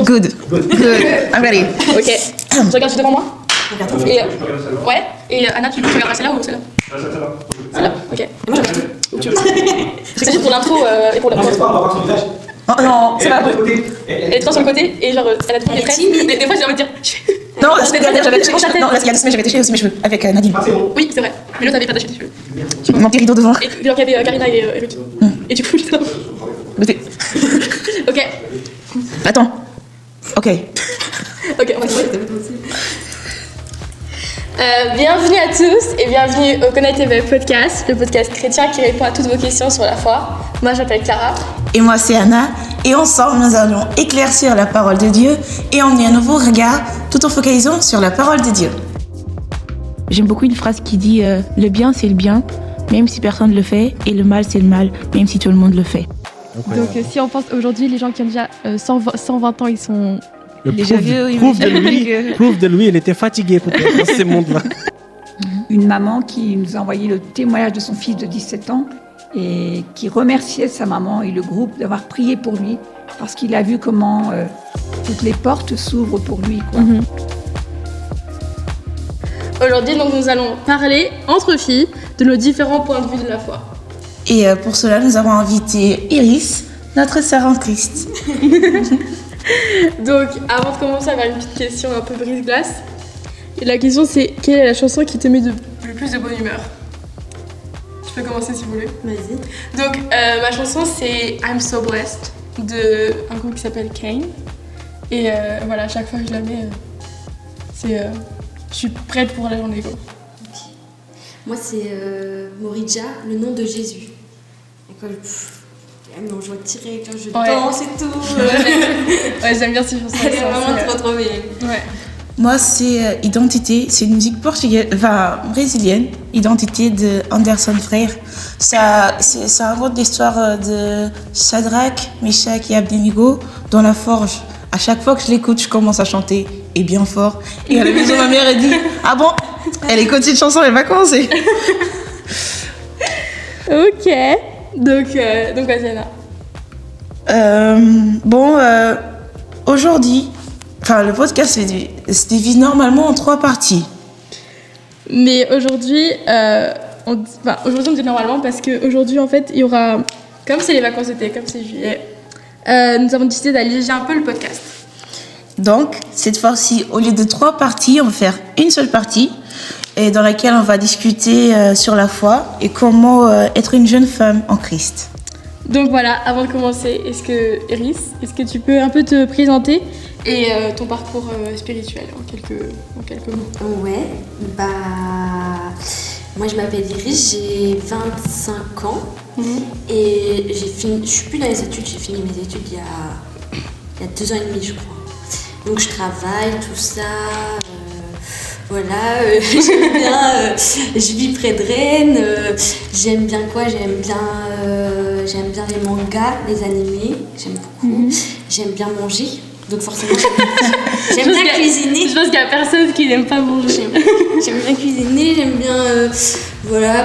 Good. I'm ready. Ok. Je regarde devant moi. Et, ouais. Et Anna, tu regarderas celle-là ou celle-là? Celle-là. Ok. Moi, c'est juste pour l'intro et pour la pause. Oh non, c'est pas bon. Elle est trop sur le côté et genre, elle a tout près. Des fois, j'ai envie de dire. Non, il y a 2 semaines, j'avais touché aussi mes cheveux avec Nadine. Oui, c'est vrai. Mais l'autre avait pas taché tes cheveux. Mon petit rideau devant. Et donc, il y avait Karina et Ruth. Et du coup, j'étais là. Ok. Attends. Ok. Ok, on va essayer. Bienvenue à tous et bienvenue au Connect TV Podcast, le podcast chrétien qui répond à toutes vos questions sur la foi. Moi, je m'appelle Clara. Et moi, c'est Anna. Et ensemble, nous allons éclaircir la parole de Dieu et emmener un nouveau regard tout en focalisant sur la parole de Dieu. J'aime beaucoup une phrase qui dit le bien, c'est le bien, même si personne ne le fait, et le mal, c'est le mal, même si tout le monde le fait. Donc, si on pense aujourd'hui, les gens qui ont déjà 120 ans, ils sont déjà vieux. Prouve de lui, il était fatigué dans ces mondes-là. Une maman qui nous a envoyé le témoignage de son fils de 17 ans et qui remerciait sa maman et le groupe d'avoir prié pour lui parce qu'il a vu comment toutes les portes s'ouvrent pour lui, quoi. Aujourd'hui, donc, nous allons parler entre filles de nos différents points de vue de la foi. Et pour cela, nous avons invité Iris, notre sœur en Christ. Donc, avant de commencer, avoir une petite question un peu brise-glace. Et la question, c'est quelle est la chanson qui te met le plus de bonne humeur? Je peux commencer si vous voulez. Vas-y. Donc, ma chanson, c'est I'm So Blessed de un groupe qui s'appelle Kane. Et voilà, à chaque fois que je la mets, je suis prête pour la journée, quoi. Okay. Moi, c'est Morija, le nom de Jésus. Et quand elle m'enjoie tirer, quand je danse et tout. Ouais, j'aime bien ces chansons. Elle est vraiment trop bien. Ouais. Moi, c'est Identité. C'est une musique portugaise, brésilienne. Identité de Anderson Frère. Ça raconte l'histoire de Shadrach, Meshach et Abednego dans la forge. À chaque fois que je l'écoute, je commence à chanter et bien fort. Et à la maison, ma mère elle dit ah bon, elle écoute cette chanson, elle va commencer. Ok. Donc vas-y, Anna. Aujourd'hui, le podcast se divise normalement en 3 parties. Mais aujourd'hui, on dit normalement parce qu'aujourd'hui, en fait, il y aura, comme c'est les vacances d'été, comme c'est juillet, nous avons décidé d'alléger un peu le podcast. Donc, cette fois-ci, au lieu de 3 parties, on va faire une seule partie et dans laquelle on va discuter sur la foi et comment être une jeune femme en Christ. Donc voilà, avant de commencer, Iris, est-ce que tu peux un peu te présenter et ton parcours spirituel en quelques mots? Ouais, moi je m'appelle Iris, j'ai 25 ans et je suis plus dans les études, j'ai fini mes études il y a 2 ans et demi, je crois. Donc je travaille, tout ça, voilà, j'aime bien, je vis près de Rennes, j'aime bien quoi? J'aime bien les mangas, les animés, j'aime beaucoup, j'aime bien manger. Donc forcément, j'aime bien cuisiner. Je pense qu'il n'y a personne qui n'aime pas manger. J'aime bien cuisiner, j'aime bien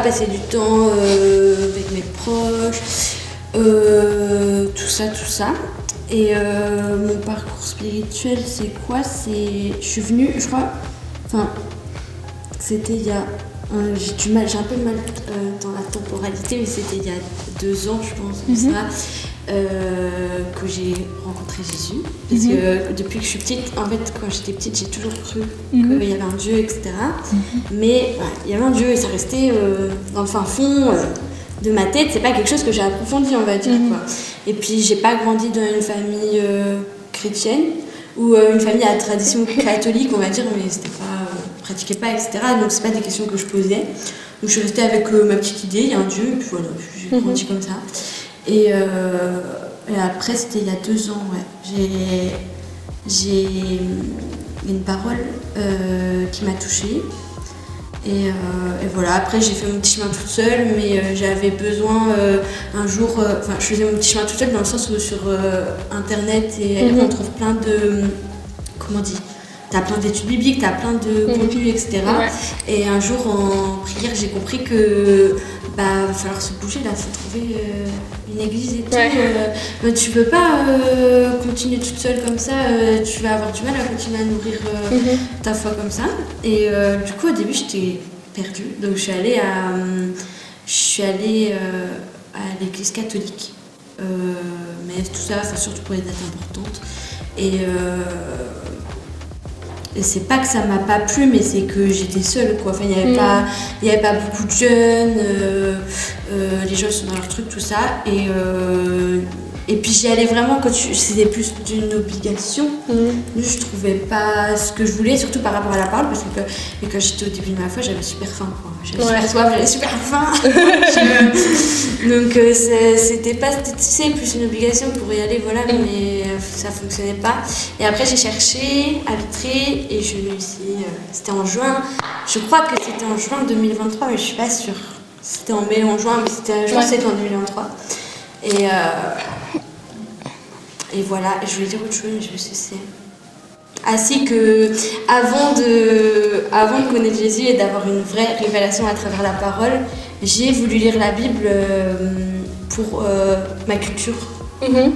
passer du temps avec mes proches, tout ça. Et mon parcours spirituel, c'est quoi? Je suis venue, je crois, c'était il y a... j'ai un peu mal dans la temporalité, mais c'était il y a 2 ans, je pense, que j'ai rencontré Jésus. Parce que depuis que je suis petite, en fait, quand j'étais petite, j'ai toujours cru qu'il y avait un Dieu, etc. Mais il y avait un Dieu et ça restait dans le fin fond de ma tête. C'est pas quelque chose que j'ai approfondi, on va dire, quoi. Et puis, j'ai pas grandi dans une famille chrétienne ou une famille à tradition catholique, on va dire, mais c'était pas... pratiquais pas, etc. Donc, c'est pas des questions que je posais. Donc, je suis restée avec ma petite idée, il y a un Dieu, et puis voilà, j'ai grandi comme ça. Et après, c'était il y a 2 ans, ouais. J'ai une parole qui m'a touchée. Et voilà, après j'ai fait mon petit chemin toute seule, mais j'avais besoin un jour... je faisais mon petit chemin toute seule dans le sens où sur Internet, on trouve plein de... Comment on dit ? T'as plein d'études bibliques, t'as plein de contenus, etc. Ouais. Et un jour, en prière, j'ai compris que va falloir se bouger là, faut trouver une église et tout. Ouais. Mais tu peux pas continuer toute seule comme ça, tu vas avoir du mal à continuer à nourrir ta foi comme ça. Et du coup, au début, j'étais perdue, donc je suis allée à l'église catholique. Mais tout ça, surtout pour les dates importantes. Et c'est pas que ça m'a pas plu, mais c'est que j'étais seule, quoi. Enfin, il y avait pas beaucoup de jeunes, les gens sont dans leur truc, tout ça. Et puis j'y allais vraiment quand c'était plus d'une obligation. Je trouvais pas ce que je voulais, surtout par rapport à la parole, parce que quand j'étais au début de ma foi, j'avais super faim, quoi. J'avais super soif, j'avais super faim. Donc c'était pas, tu sais, plus une obligation pour y aller, voilà, mais ça fonctionnait pas. Et après j'ai cherché à Vitré et je me suis dit, c'était en juin. Je crois que c'était en juin 2023, mais je suis pas sûre. C'était en mai ou en juin, mais c'était c'était en 2023. Et voilà, je voulais dire autre chose, mais je me suis dit, ainsi que avant de connaître Jésus et d'avoir une vraie révélation à travers la parole, j'ai voulu lire la Bible pour ma culture.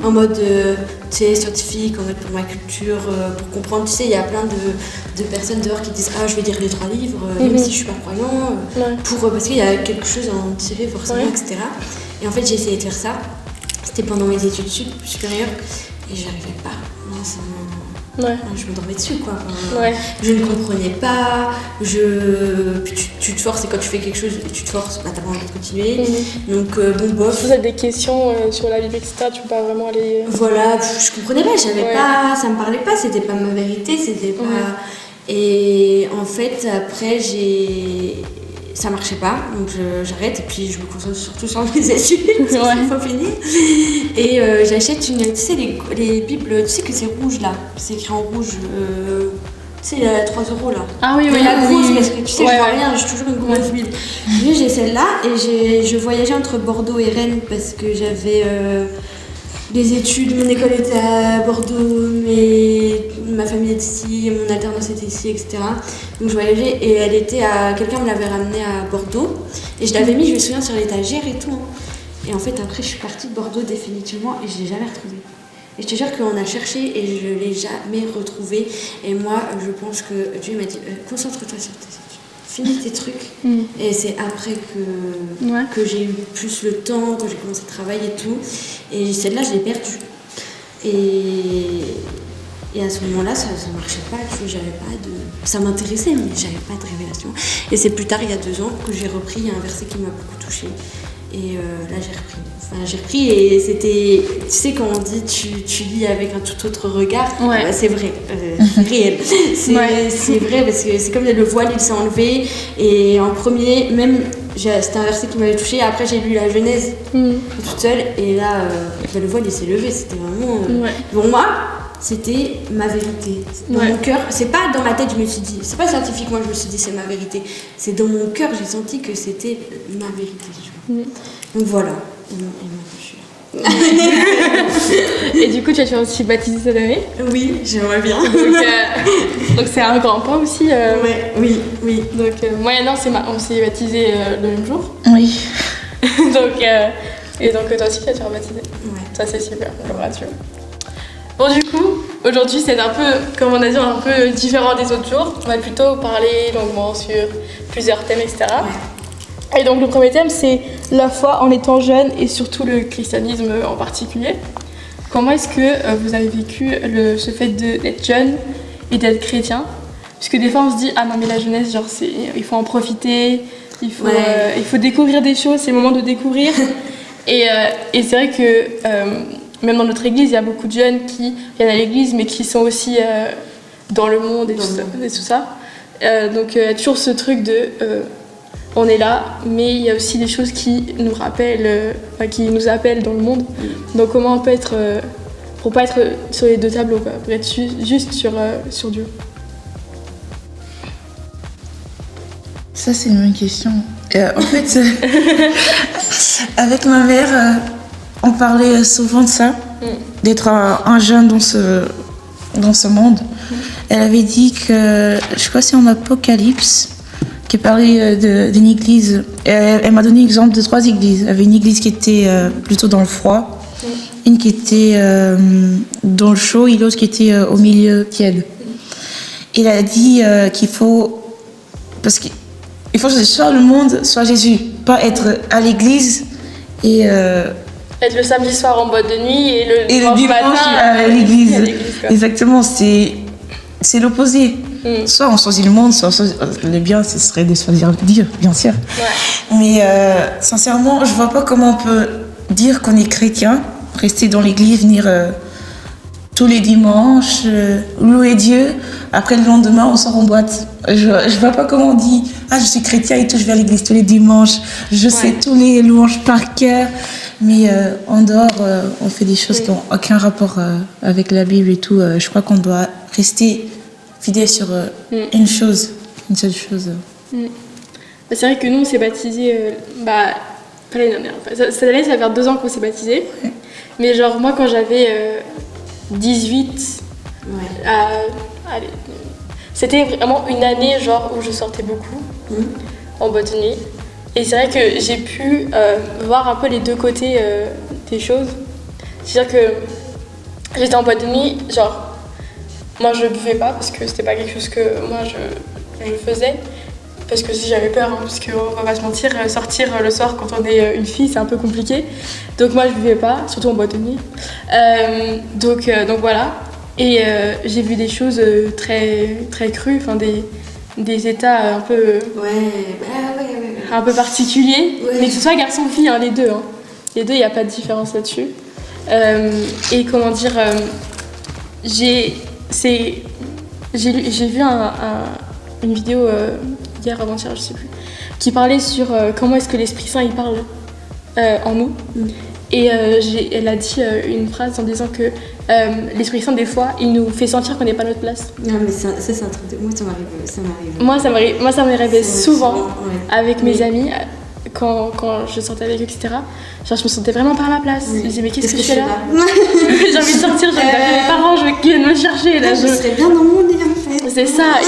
En mode scientifique, en mode pour ma culture, pour comprendre. Tu sais, il y a plein de personnes dehors qui disent je vais lire les 3 livres, même si je suis pas croyant, parce qu'il y a quelque chose à en tirer forcément, etc. Et en fait, j'ai essayé de faire ça. C'était pendant mes études supérieures et j'arrivais pas. Non, je me dormais dessus, quoi. Je ne comprenais pas. Puis tu te forces, et quand tu fais quelque chose, tu te forces, t'as pas envie de continuer. Donc bof. Si vous avez des questions sur la Bible, etc., tu peux pas vraiment aller. Voilà, je comprenais pas, pas, ça me parlait pas, c'était pas ma vérité, c'était pas. Et en fait, après, ça marchait pas, donc j'arrête et puis je me concentre surtout sur mes études, parce qu'il faut finir. Et j'achète tu sais, les bibles, tu sais que c'est rouge là, c'est écrit en rouge, tu sais, il y a 3 € là. Ah oui, la grosse, parce que tu sais, je vois rien, j'ai toujours une grosse Bible. J'ai celle-là et je voyageais entre Bordeaux et Rennes parce que j'avais les études, mon école était à Bordeaux, mais ma famille est ici, mon alternance était ici, etc. Donc je voyageais et quelqu'un me l'avait ramenée à Bordeaux et je l'avais mis, je me souviens, sur l'étagère et tout. Et en fait, après, je suis partie de Bordeaux définitivement et je l'ai jamais retrouvée. Et je te jure qu'on a cherché et je l'ai jamais retrouvée. Et moi, je pense que Dieu m'a dit concentre-toi sur tes études. Finis tes trucs. Et c'est après que j'ai eu plus le temps, quand j'ai commencé à travailler et tout. Et celle-là, je l'ai perdue. Et à ce moment-là, ça marchait pas. Ça m'intéressait, mais j'avais pas de révélation. Et c'est plus tard, il y a 2 ans, que j'ai repris. Il y a un verset qui m'a beaucoup touchée. Et là, j'ai repris et c'était, tu sais, quand on dit tu lis avec un tout autre regard, c'est vrai, c'est réel. C'est vrai parce que c'est comme le voile, il s'est enlevé. Et en premier, même, c'était un verset qui m'avait touchée. Après, j'ai lu la Genèse toute seule. Et là, le voile, il s'est levé. C'était vraiment. Pour moi, c'était ma vérité. Dans mon cœur, c'est pas dans ma tête, je me suis dit, c'est pas scientifiquement, je me suis dit c'est ma vérité. C'est dans mon cœur, j'ai senti que c'était ma vérité. Donc voilà. Et maintenant, je suis là. Et du coup, tu as aussi baptisé cette année? Oui, j'aimerais bien. Donc c'est un grand pas aussi. Oui. Donc moi et Nan, on s'est baptisé le même jour. Oui. Et donc toi aussi, tu as été rebaptisé. Ça c'est super, on le rassure. Bon, du coup, aujourd'hui c'est un peu, comme on a dit, un peu différent des autres jours. On va plutôt parler longuement sur plusieurs thèmes, etc. Et donc le premier thème, c'est la foi en étant jeune et surtout le christianisme en particulier. Comment est-ce que vous avez vécu ce fait d'être jeune et d'être chrétien? Parce que des fois on se dit, ah non mais la jeunesse, genre il faut en profiter, il faut découvrir des choses, c'est le moment de découvrir. Et c'est vrai que même dans notre église, il y a beaucoup de jeunes qui viennent à l'église mais qui sont aussi dans le monde et tout ça. Donc il y a toujours ce truc de... on est là, mais il y a aussi des choses qui nous rappellent, qui nous appellent dans le monde. Donc comment on peut être, pour pas être sur les 2 tableaux, quoi, pour être juste sur Dieu. Ça, c'est une bonne question. En fait, avec ma mère, on parlait souvent de ça, d'être un jeune dans ce monde. Elle avait dit que, je crois que c'est en Apocalypse, qui parlait d'une église Elle m'a donné l'exemple de 3 églises. Il y avait une église qui était plutôt dans le froid, une qui était dans le chaud et l'autre qui était au milieu tiède. Il a dit qu'il faut... Parce qu'il faut soit le monde, soit Jésus. Pas être à l'église et... Être le samedi soir en boîte de nuit et le dimanche matin à l'église. Quoi. Exactement, c'est l'opposé. Soit on choisit le monde, soit on choisit... Le bien, ce serait de choisir Dieu, bien sûr. Ouais. Mais sincèrement, je vois pas comment on peut dire qu'on est chrétien, rester dans l'église, venir tous les dimanches, louer Dieu. Après le lendemain, on sort en boîte. Je vois pas comment on dit « Ah, je suis chrétien et tout, je vais à l'église tous les dimanches. Je sais tous les louanges par cœur. » Mais en dehors, on fait des choses qui n'ont aucun rapport avec la Bible et tout. Je crois qu'on doit rester fidèle sur une seule chose. C'est vrai que nous, on s'est baptisés, pas l'année dernière. Cette année, ça va faire 2 ans qu'on s'est baptisés. Ouais. Mais genre, moi, quand j'avais 18, allez, c'était vraiment une année genre, où je sortais beaucoup en boîte de nuit. Et c'est vrai que j'ai pu voir un peu les deux côtés des choses. C'est-à-dire que j'étais en boîte de nuit, genre, moi je buvais pas parce que c'était pas quelque chose que moi je faisais. Parce que si j'avais peur, parce qu'on va pas se mentir, sortir le soir quand on est une fille c'est un peu compliqué. Donc moi je buvais pas, surtout en boîte de nuit. Donc voilà. Et j'ai vu des choses très, très crues, enfin des états un peu, un peu particuliers. Ouais. Mais que ce soit garçon ou fille, hein, les deux. Hein. Les deux, il n'y a pas de différence là-dessus. Et comment dire, j'ai vu une vidéo hier, avant-hier, je sais plus, qui parlait sur comment est-ce que l'Esprit Saint il parle en nous. Et elle a dit une phrase en disant que l'Esprit Saint, des fois, il nous fait sentir qu'on n'est pas à notre place. Non, mais ça c'est un truc de... Moi, ça m'arrive. Moi, ça m'est arrivé souvent avec mes amis, quand je sortais avec eux, etc. Genre, je me sentais vraiment pas à ma place. Je me disais, mais qu'est-ce que je fais là? J'ai envie de sortir, j'ai envie d'appeler mes parents, je veux qu'ils viennent me chercher. Là, je serais bien dans mon lit, en fait. C'est ça.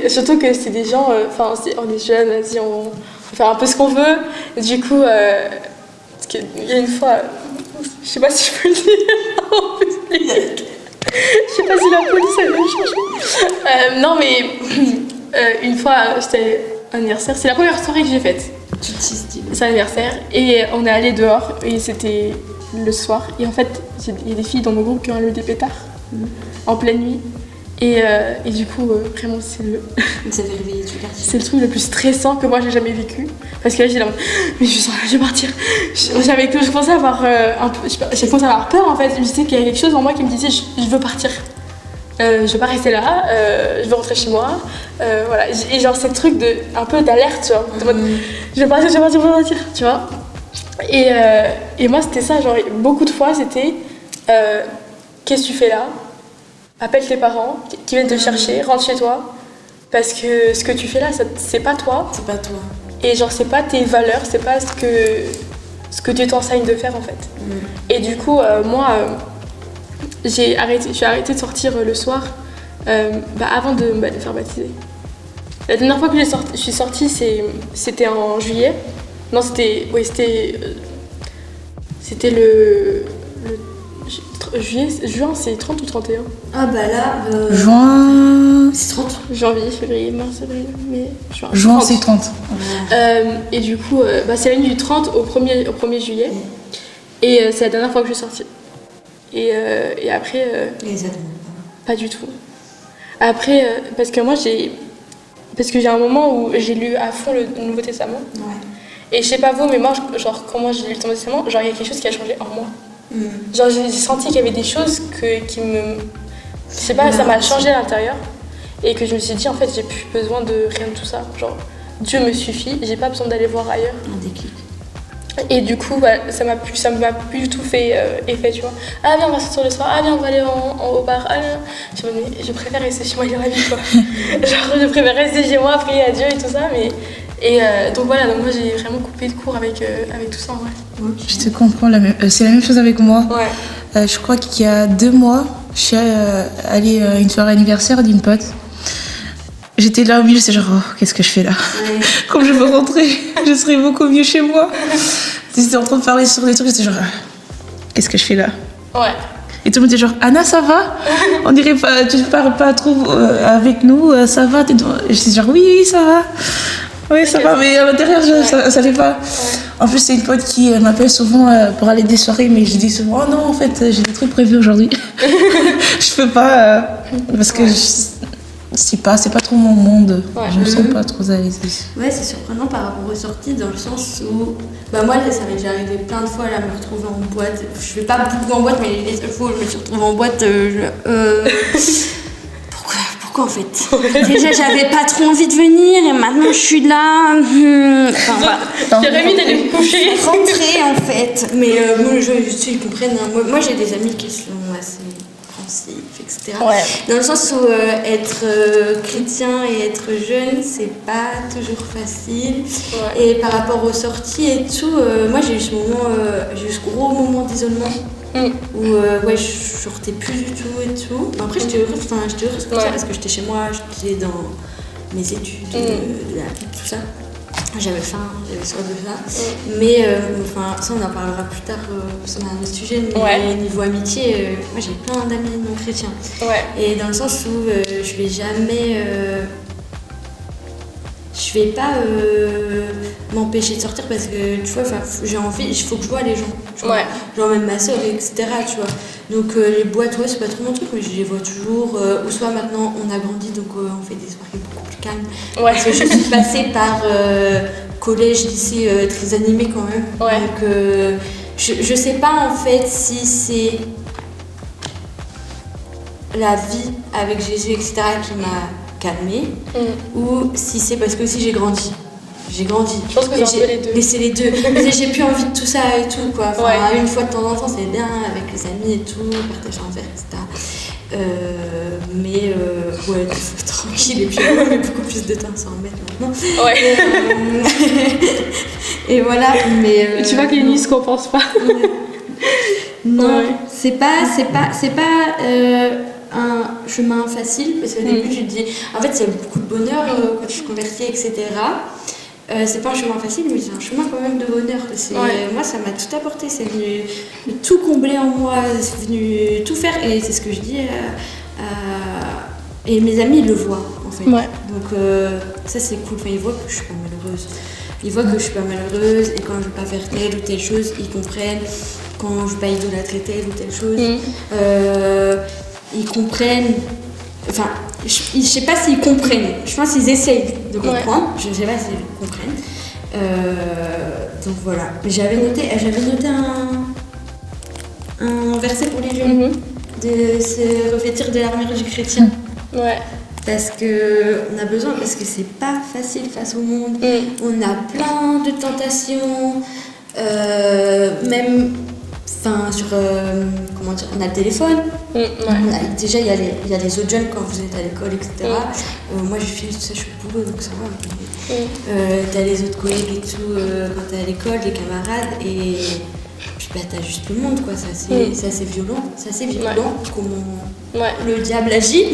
Surtout que c'est des gens, on est jeunes, vas-y, on peut faire un peu ce qu'on veut. Et du coup, parce qu'il y a une fois, je sais pas si je peux le dire. Je sais pas si la police elle va me chercher. Non, mais une fois, c'était anniversaire. C'est la première soirée que j'ai faite. C'est anniversaire. Et on est allé dehors. Et c'était le soir. Et en fait, il y a des filles dans mon groupe qui ont allumé des pétards en pleine nuit. Et du coup, vraiment, c'est le truc le plus stressant que moi j'ai jamais vécu. Parce que là, j'étais là, mais je vais partir. Je commençais à avoir j'ai commencé à avoir peur en fait. Je me disais qu'il y avait quelque chose en moi qui me disait, je veux partir. Je veux pas rester là, je veux rentrer chez moi. Voilà. Et genre, c'est le truc un peu d'alerte, tu vois. De mode, je vais partir, tu vois. Et moi, c'était ça, genre, beaucoup de fois, c'était qu'est-ce que tu fais là? Appelle tes parents qui viennent te chercher, rentre chez toi. Parce que ce que tu fais là, c'est pas toi. C'est pas toi. Et genre, c'est pas tes valeurs, c'est pas ce que tu t'enseignes de faire en fait. Et du coup, moi, j'ai arrêté de sortir le soir avant de me faire baptiser. La dernière fois que je suis sortie, c'était en juillet. Non, c'était le juin, c'est 30 ou 31? Ah bah là... Juin... C'est 30. Janvier, février, mars, avril, mai, juin. Juin, c'est 30. Et du coup, c'est la nuit du 30 au 1er juillet. Et c'est la dernière fois que je suis sortie. Et après... pas du tout. Après, parce que moi, j'ai un moment où j'ai lu à fond le Nouveau Testament. Ouais. Et je sais pas vous, mais moi, genre, quand moi j'ai lu le Nouveau Testament, genre, il y a quelque chose qui a changé en moi. Genre, j'ai senti qu'il y avait des choses qui me... Je sais pas, ça m'a changé à l'intérieur. Et que je me suis dit, en fait, j'ai plus besoin de rien de tout ça. Genre, Dieu me suffit, j'ai pas besoin d'aller voir ailleurs. Un déclic. Et du coup, ça m'a plus du tout fait effet, tu vois. Ah, viens, on va sortir le soir. Ah, viens, on va aller au bar. Ah, viens. Je préfère rester chez moi, lire la vie, quoi. Genre, je préfère rester chez moi, prier à Dieu et tout ça, mais... donc voilà, donc moi j'ai vraiment coupé de cours avec tout ça en vrai. Okay. Je te comprends, c'est la même chose avec moi. Ouais. Je crois qu'il y a 2 mois, je suis allée à une soirée anniversaire d'une pote. j'étais là au milieu, c'est genre, oh, qu'est-ce que je fais là? Ouais. Quand je veux rentrer, je serais beaucoup mieux chez moi. Ils étaient en train de parler sur des trucs, j'étais genre, qu'est-ce que je fais là? Ouais. Et tout le monde était genre, Anna, ça va? On dirait pas, tu parles pas trop avec nous, ça va? Et j'étais genre, oui, oui, ça va. Oui, ça va, mais à l'intérieur, ça allait pas. En plus, c'est une pote qui m'appelle souvent pour aller des soirées, mais je dis souvent, oh non, en fait, j'ai des trucs prévus aujourd'hui. Je peux pas, parce que c'est pas trop mon monde. Ouais. Je me sens pas trop à l'aise. Ouais, c'est surprenant par rapport aux sorties, dans le sens où, bah moi, ça m'est déjà arrivé plein de fois là, me retrouver en boîte. Je vais pas beaucoup en boîte, mais les seules fois où je me suis retrouvée en boîte, pourquoi en fait? Déjà, j'avais pas trop envie de venir et maintenant je suis là. Enfin, voilà. Jérémy, t'allais me coucher. Rentrer en fait. Mais moi, ils comprennent. Hein. Moi, j'ai des amis qui sont assez pensifs, etc. Ouais. Dans le sens où être chrétien et être jeune, c'est pas toujours facile. Ouais. Et par rapport aux sorties et tout, moi j'ai eu ce moment, j'ai eu ce gros moment d'isolement. Où ouais, je sortais plus du tout et tout. Après, j'étais heureuse comme ça parce que j'étais chez moi, j'étais dans mes études, tout ça. J'avais faim, j'avais soif de ça. Mais enfin, ça, on en parlera plus tard, c'est un autre sujet. Mais niveau amitié, moi j'ai plein d'amis non chrétiens. Ouais. Et dans le sens où je vais jamais. Je vais pas m'empêcher de sortir parce que tu vois, j'ai envie, il faut que je vois les gens. Tu vois. Ouais. Genre même ma soeur, etc. Tu vois. Donc les boîtes, ouais, c'est pas trop mon truc, mais je les vois toujours. Ou soit maintenant on a grandi, donc on fait des soirées beaucoup plus calmes. Ouais. Parce que je suis passée par collège, lycée très animé quand même. Ouais. Donc je sais pas en fait si c'est la vie avec Jésus, etc. qui m'a calmée, ou si c'est parce que aussi j'ai grandi. J'ai grandi. Je pense que c'est un peu les deux. Mais c'est les deux. Mais j'ai plus envie de tout ça et tout, quoi. Enfin, une fois de temps en temps, c'est bien, avec les amis et tout, partager un verre, etc. Mais ouais, tranquille, et puis on a beaucoup plus de temps sans en mettre maintenant. Ouais. Et voilà, mais... Tu vois que les nuits se compensent pas. Non, Ouais. c'est pas un chemin facile, parce qu'au début tu te dis, en fait il y a beaucoup de bonheur quand je suis convertie, etc. C'est pas un chemin facile, mais c'est un chemin quand même de bonheur. Moi ça m'a tout apporté, c'est venu tout combler en moi, c'est venu tout faire, et c'est ce que je dis et mes amis ils le voient en fait. Ouais. Donc ça c'est cool, enfin, ils voient que je suis pas malheureuse. Ils voient que je suis pas malheureuse, et quand je veux pas faire telle ou telle chose, ils comprennent. Quand je veux pas idolâtrer telle ou telle chose, ils comprennent. Enfin, je sais pas s'ils comprennent. Je pense qu'ils essayent de comprendre. Je sais pas s'ils comprennent. Donc voilà. J'avais noté un verset pour les jeunes, de se revêtir de l'armure du chrétien. Ouais. Parce qu'on a besoin, parce que c'est pas facile face au monde. On a plein de tentations, même. Enfin, sur. Comment dire, on a le téléphone. Déjà, il y a les autres jeunes quand vous êtes à l'école, etc. Moi, je file tout ça, je suis au boulot, donc ça va. T'as les autres collègues et tout quand t'es à l'école, les camarades, et puis bah, t'as juste tout le monde, quoi. C'est assez violent. C'est assez violent comment le diable agit.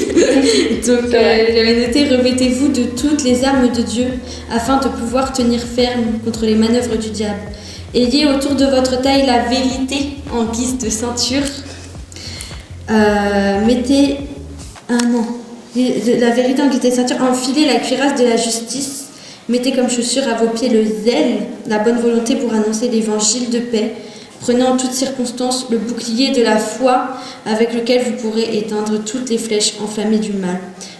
Donc, j'avais noté, revêtez-vous de toutes les armes de Dieu afin de pouvoir tenir ferme contre les manœuvres du diable. Ayez autour de votre taille la vérité en guise de ceinture. Mettez la vérité en guise de ceinture. Enfilez la cuirasse de la justice. Mettez comme chaussure à vos pieds le zèle, la bonne volonté pour annoncer l'évangile de paix. Prenez en toutes circonstances le bouclier de la foi avec lequel vous pourrez éteindre toutes les flèches enflammées du mal.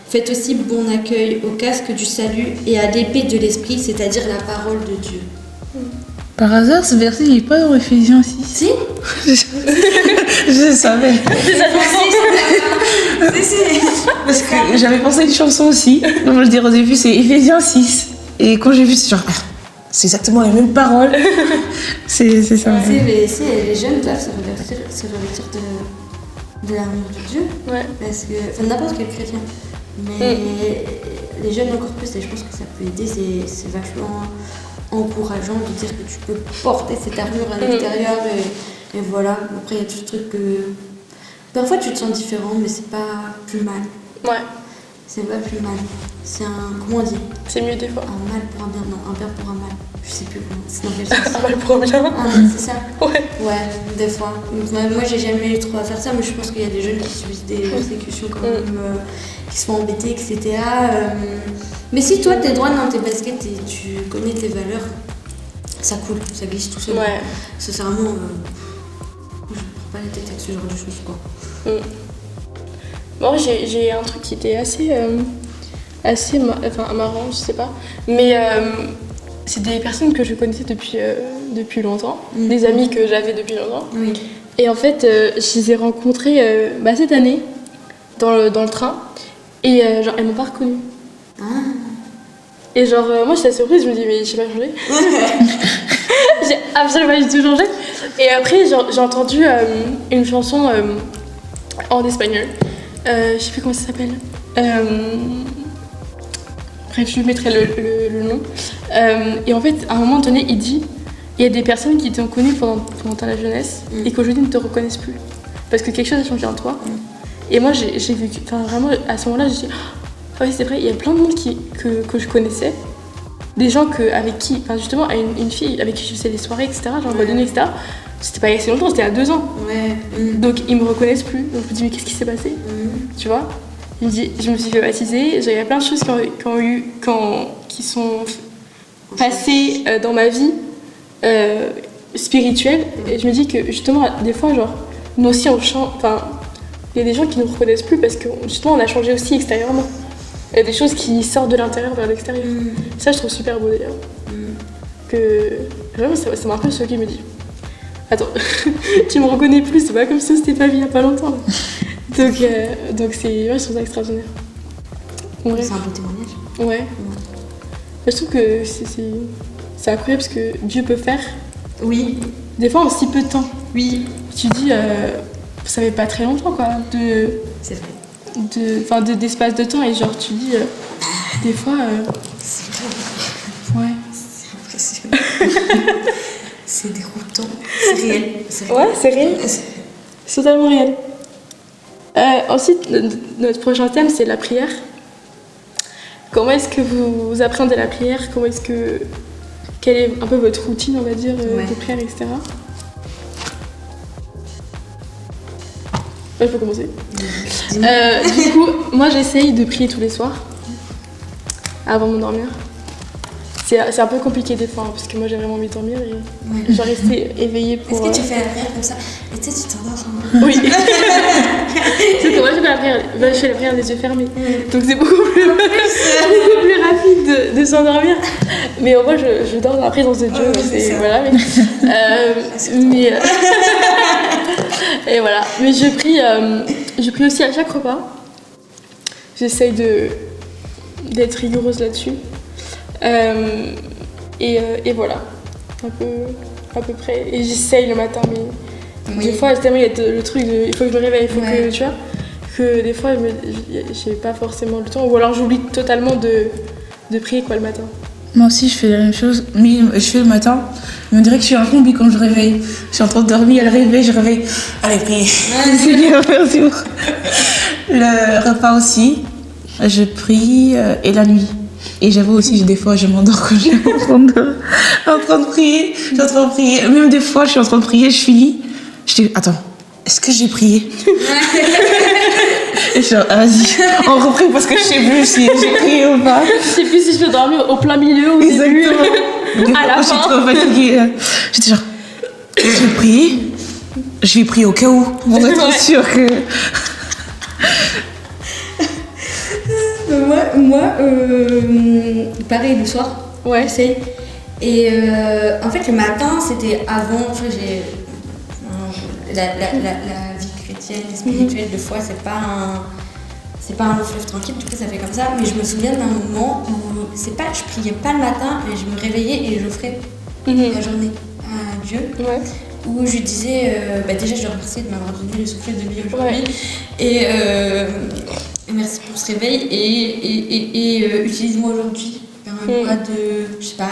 Faites aussi bon accueil au casque du salut et à l'épée de l'esprit, c'est-à-dire la parole de Dieu. Par hasard, ce verset, il n'est pas dans Ephésiens 6. Si. Je savais. Parce que j'avais pensé à une chanson aussi. Donc, je veux dire, au début, c'est Ephésiens 6. Et quand j'ai vu, c'est genre, c'est exactement les mêmes paroles. C'est ça. Mais les jeunes doivent se revêtir de l'armure de Dieu. Ouais. Parce que, enfin, n'importe quel chrétien. Mais les jeunes encore plus, et je pense que ça peut aider, c'est vachement encourageant de dire que tu peux porter cette armure à l'extérieur et voilà. Après il y a tout ce truc que parfois tu te sens différent, mais c'est pas plus mal. C'est pas plus mal. C'est un. Comment on dit? C'est mieux des fois. Un mal pour un bien. Non, un bien pour un mal. Je sais plus comment. C'est dans quel sens? Un mal pour un bien. Ah, c'est ça? Ouais. Ouais, des fois. Moi, j'ai jamais eu trop à faire ça, mais je pense qu'il y a des jeunes qui subissent des persécutions quand même, qui se font embêter, etc. Mais si toi, t'es droit dans tes baskets et tu connais tes valeurs, ça coule, ça glisse tout seul. Ouais. Sincèrement, je ne prends pas la tête avec ce genre de choses, quoi. Moi, j'ai un truc qui était assez marrant, je sais pas. Mais c'est des personnes que je connaissais depuis longtemps, des amis que j'avais depuis longtemps. Oui. Et en fait, je les ai rencontrés cette année dans le train. Et genre, elles m'ont pas reconnue. Ah. Et genre, moi j'étais surprise, je me dis, mais j'ai pas changé. J'ai absolument pas du tout changé. Et après, j'ai entendu une chanson en espagnol. Je sais plus comment ça s'appelle. Bref, je lui mettrai le nom. Et en fait, à un moment donné, il dit, il y a des personnes qui t'ont connu pendant ta jeunesse et qu'aujourd'hui ne te reconnaissent plus. Parce que quelque chose a changé en toi. Et moi, j'ai vécu, enfin vraiment, à ce moment-là, j'ai dit, ah oui, c'est vrai, il y a plein de monde que je connaissais. Des gens avec qui, enfin justement, une fille avec qui je faisais des soirées, etc., genre boîte de nuit, etc. C'était pas il y a si longtemps, c'était il y a 2 ans. Ouais. Donc ils me reconnaissent plus. Donc je me dis, mais qu'est-ce qui s'est passé? Tu vois? Il me dit, je me suis fait baptiser, il y a plein de choses qui sont passées dans ma vie spirituelle. Et je me dis que justement, des fois, genre, nous aussi on change. Enfin, il y a des gens qui nous reconnaissent plus parce que justement on a changé aussi extérieurement. Il y a des choses qui sortent de l'intérieur vers l'extérieur. Ça, je trouve super beau d'ailleurs. Que vraiment, ça m'a un peu choquée, je me dis, attends, tu me reconnais plus, c'est pas comme si c'était pas vu il y a pas longtemps. Là. Donc c'est, je trouve ça extraordinaire. Ouais. C'est un beau témoignage. Ouais. Je trouve que c'est incroyable ce que Dieu peut faire. Oui. Des fois en si peu de temps. Oui. Tu dis, ça fait pas très longtemps quoi, C'est vrai. d'espace de temps et genre tu dis, des fois, C'est vrai. ouais. C'est impressionnant. C'est déroutant. C'est réel. Ouais, c'est réel. C'est totalement réel. Ensuite, notre prochain thème, c'est la prière. Comment est-ce que vous appréhendez la prière? Quelle est un peu votre routine, on va dire, de prière, etc. Je peux commencer. Du coup, moi, j'essaye de prier tous les soirs, avant de m'endormir. C'est un peu compliqué des fois, hein, parce que moi, j'ai vraiment envie de dormir et je dois rester éveillée pour... Est-ce que tu fais la prière comme ça? Et tu sais, tu t'endors. Oui. C'est que moi, je fais la prière les yeux fermés. Donc, c'est beaucoup plus rapide de s'endormir. Mais au moins, je dors dans la présence de Dieu. Voilà, mais et voilà. Mais je prie aussi à chaque repas. J'essaye d'être rigoureuse là-dessus. Et voilà, à peu près. Et j'essaye le matin, mais des fois, tellement il y a le truc de il faut que je me réveille, il faut que tu vois, que des fois, j'ai pas forcément le temps, ou alors j'oublie totalement de prier quoi le matin. Moi aussi, je fais la même chose, mais je fais le matin. Mais on dirait que je suis un zombie quand je réveille. Je suis en train de dormir, elle réveille, je réveille. Allez, priez. Seigneur, merci beaucoup. Le repas aussi, je prie et la nuit. Et j'avoue aussi, des fois, je m'endors quand je suis en train de prier. Je suis en train de prier. Même des fois, je suis en train de prier, je finis. Je dis, attends, est-ce que j'ai prié? Et je dis, vas-y, on reprie parce que je sais plus si j'ai prié ou pas. Je sais plus si je peux dormir au plein milieu ou au début. À la fin. Je suis trop fatiguée. J'étais genre, j'ai prié. Je vais prier au cas où. Pour être sûre que... Moi, pareil le soir, j'essaye. Et en fait, le matin, c'était avant. Enfin, la vie chrétienne et spirituelle, de foi, c'est pas un long fleuve tranquille, du coup, ça fait comme ça. Mais je me souviens d'un moment où je priais pas le matin, mais je me réveillais et j'offrais la journée à Dieu. Ouais. Où je disais, déjà, je le remercie de m'avoir donné le souffle de vie aujourd'hui. Ouais. Et merci pour ce réveil et utilise-moi aujourd'hui. Permets-moi de, je sais pas,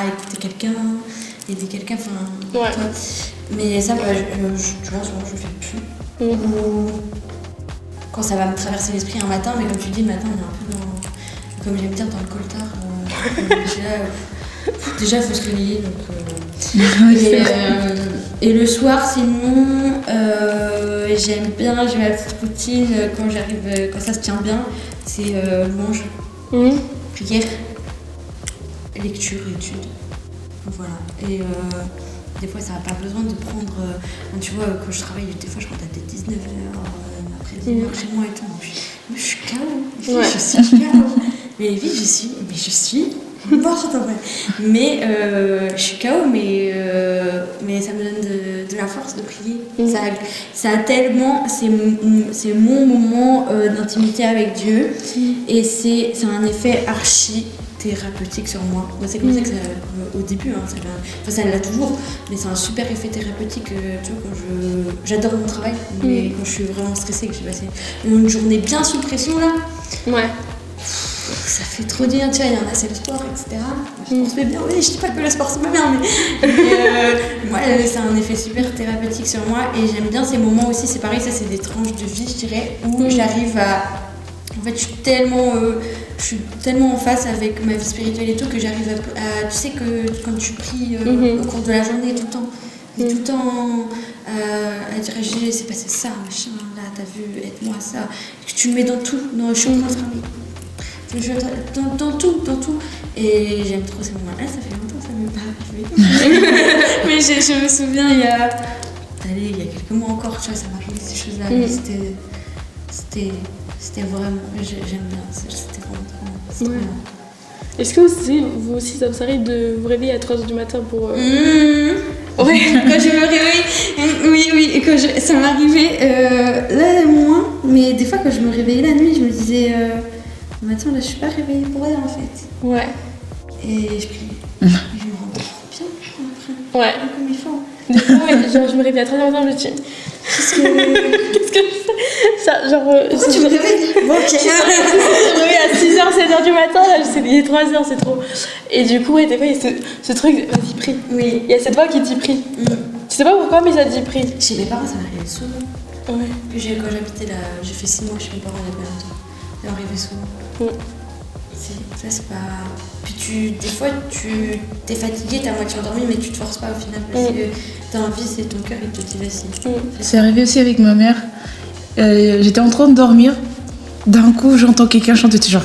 aider quelqu'un, enfin. Ouais. Mais ça, tu vois, souvent je le fais plus. Ou quand ça va me traverser l'esprit un matin, mais comme tu dis, le matin, on est un peu dans comme j'aime bien dans le coltard, déjà il faut se réveiller. Et le soir, sinon, j'aime bien, j'ai ma petite routine quand j'arrive, quand ça se tient bien, c'est louange, prière, lecture, étude. Voilà. Et des fois, ça n'a pas besoin de prendre. Tu vois, quand je travaille, des fois, je rentre à 19h, après 19h chez moi et tout. Je suis KO. Je suis KO. Mais oui, je suis morte en fait. Mais je suis KO, mais ça me donne de la force de prier. Ça a tellement. C'est mon moment d'intimité avec Dieu. Et c'est un effet archi thérapeutique sur moi. C'est comme ça que ça, au début, ça l'a toujours, mais c'est un super effet thérapeutique. Tu vois, quand j'adore mon travail, mais quand je suis vraiment stressée, que j'ai passé une journée bien sous pression là, ça fait trop bien. Tu vois, il y en a, c'est le sport, etc. Je pense bien, oui, je dis pas que le sport c'est pas bien, mais moi, c'est un effet super thérapeutique sur moi et j'aime bien ces moments aussi. C'est pareil, ça c'est des tranches de vie, je dirais, où j'arrive à. En fait, je suis tellement en face avec ma vie spirituelle et tout que j'arrive à tu sais que quand tu pries au cours de la journée tout le temps, et tout le temps à dire j'ai c'est passé ça, machin, là t'as vu, aide-moi ça, que tu le mets dans tout, je suis en train de travailler. Dans tout. Et j'aime trop ces moments-là, ça fait longtemps que ça m'est pas arrivé. Mais je me souviens, il y a quelques mois encore, tu vois, ça m'arrivait ces choses-là. C'était vraiment. J'aime bien, c'était vraiment trop bien. Est-ce que vous aussi, ça vous arrive de vous réveiller à 3h du matin pour. Oui, quand je me réveille. Oui, ça m'arrivait. Là, moins, mais des fois, quand je me réveillais la nuit, je me disais. Attends, là, je suis pas réveillée pour elle en fait. Ouais. Et je prie. Je me rends bien après. Ouais. Comme il faut. Du coup, genre, je me réveille à 3h du matin, je me dis. Qu'est-ce que je fais ça, genre, pourquoi tu me réveilles? Bon, ok. Je me réveille à 6h, 7h du matin, là, je sais, il est 3h, c'est trop. Et du coup, des fois, il y a ce truc, vas-y, prie. Oui. Il y a cette voix qui dit prie. Tu sais pas pourquoi, mais ça dit prie. Chez mes parents, ça m'arrivait souvent. Ouais. Puis quand j'habitais là, j'ai fait 6 mois chez mes parents, il y a pas longtemps. Ça m'arrivait souvent. Ça, c'est pas. Puis des fois, t'es fatiguée, t'es à moitié endormie, mais tu te forces pas au final parce que t'as envie, c'est ton cœur, il te dit vas-y. C'est arrivé aussi avec ma mère. J'étais en train de dormir. D'un coup, j'entends quelqu'un chanter, genre.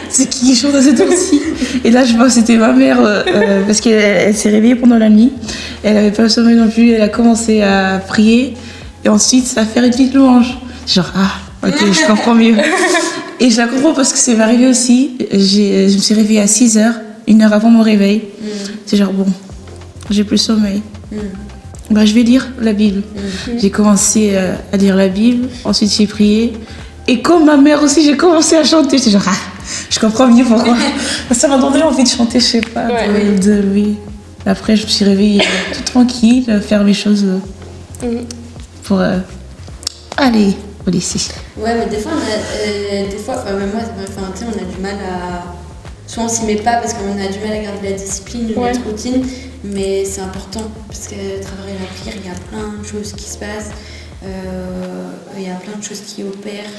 C'est qui chante à cette heure-ci? Et là, je vois que c'était ma mère parce qu'elle s'est réveillée pendant la nuit. Elle avait pas le sommeil non plus. Elle a commencé à prier et ensuite à faire une petite louange. Genre, ok, je comprends mieux. Et je la comprends parce que c'est arrivé aussi. Je me suis réveillée à 6h, 1h avant mon réveil. C'est genre, bon, j'ai plus sommeil. Bah, je vais lire la Bible. J'ai commencé à lire la Bible, ensuite j'ai prié. Et comme ma mère aussi, j'ai commencé à chanter. J'étais genre, je comprends mieux pourquoi. Ça m'a donné envie de chanter, je sais pas, de lui. Après, je me suis réveillée tout tranquille, faire mes choses pour aller au lycée. Ouais, mais des fois, même moi, on a du mal à. Soit on s'y met pas parce qu'on a du mal à garder la discipline, notre routine, mais c'est important parce qu'à travers la prière, il y a plein de choses qui se passent, il y a plein de choses qui opèrent,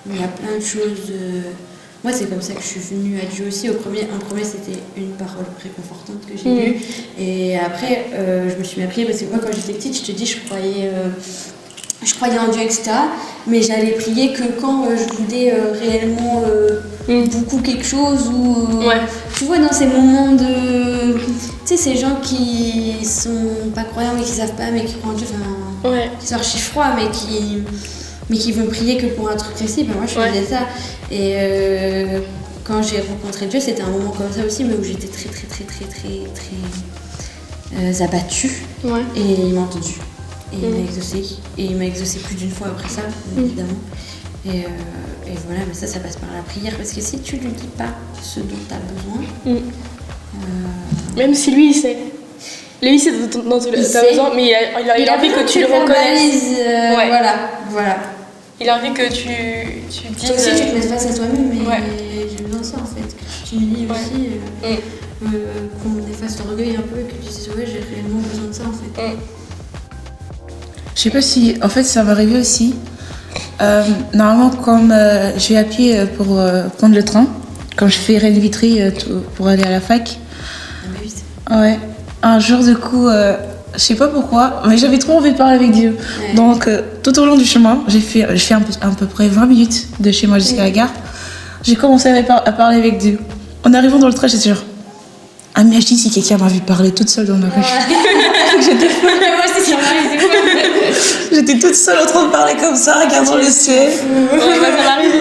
il y a plein de choses. Moi, c'est comme ça que je suis venue à Dieu aussi. En premier, c'était une parole réconfortante que j'ai lue, et après, je me suis mis à prier parce que moi, quand j'étais petite, je te dis, je croyais en Dieu, etc. Mais j'allais prier que quand je voulais réellement beaucoup quelque chose ou tu vois, dans ces moments de, tu sais, ces gens qui sont pas croyants mais qui savent pas mais qui croient en Dieu, qui sont archi froids mais qui veulent prier que pour un truc précis. Ben moi je faisais ça et quand j'ai rencontré Dieu, c'était un moment comme ça aussi, mais où j'étais très abattue et il m'a entendu. Et il m'a exaucé. Et il m'a exaucé plus d'une fois après ça, évidemment. Et voilà, mais ça passe par la prière. Parce que si tu lui dis pas ce dont tu as besoin... Même si lui, il sait. Lui, c'est dont tu as besoin, mais il a envie que tu le reconnaisses. Voilà. Il a envie que tu dises... Toi aussi, tu te mets face à toi-même, mais j'ai besoin de ça, en fait. Que tu m'humilis aussi. Qu'on efface l'orgueil un peu et que tu dises, ouais, j'ai réellement besoin de ça, en fait. Je sais pas si... En fait, ça m'est arrivé aussi. Normalement, comme je vais à pied pour prendre le train, quand je fais Rennes-Vitry pour aller à la fac, ouais, un jour, du coup, je sais pas pourquoi, mais j'avais trop envie de parler avec Dieu. Ouais. Donc, tout au long du chemin, j'ai fait à peu près 20 minutes de chez moi jusqu'à la gare. J'ai commencé à parler avec Dieu. En arrivant dans le train, j'étais genre, imagine si quelqu'un m'a vu parler toute seule dans la rue. J'étais toute seule en train de parler comme ça, regardant le ciel.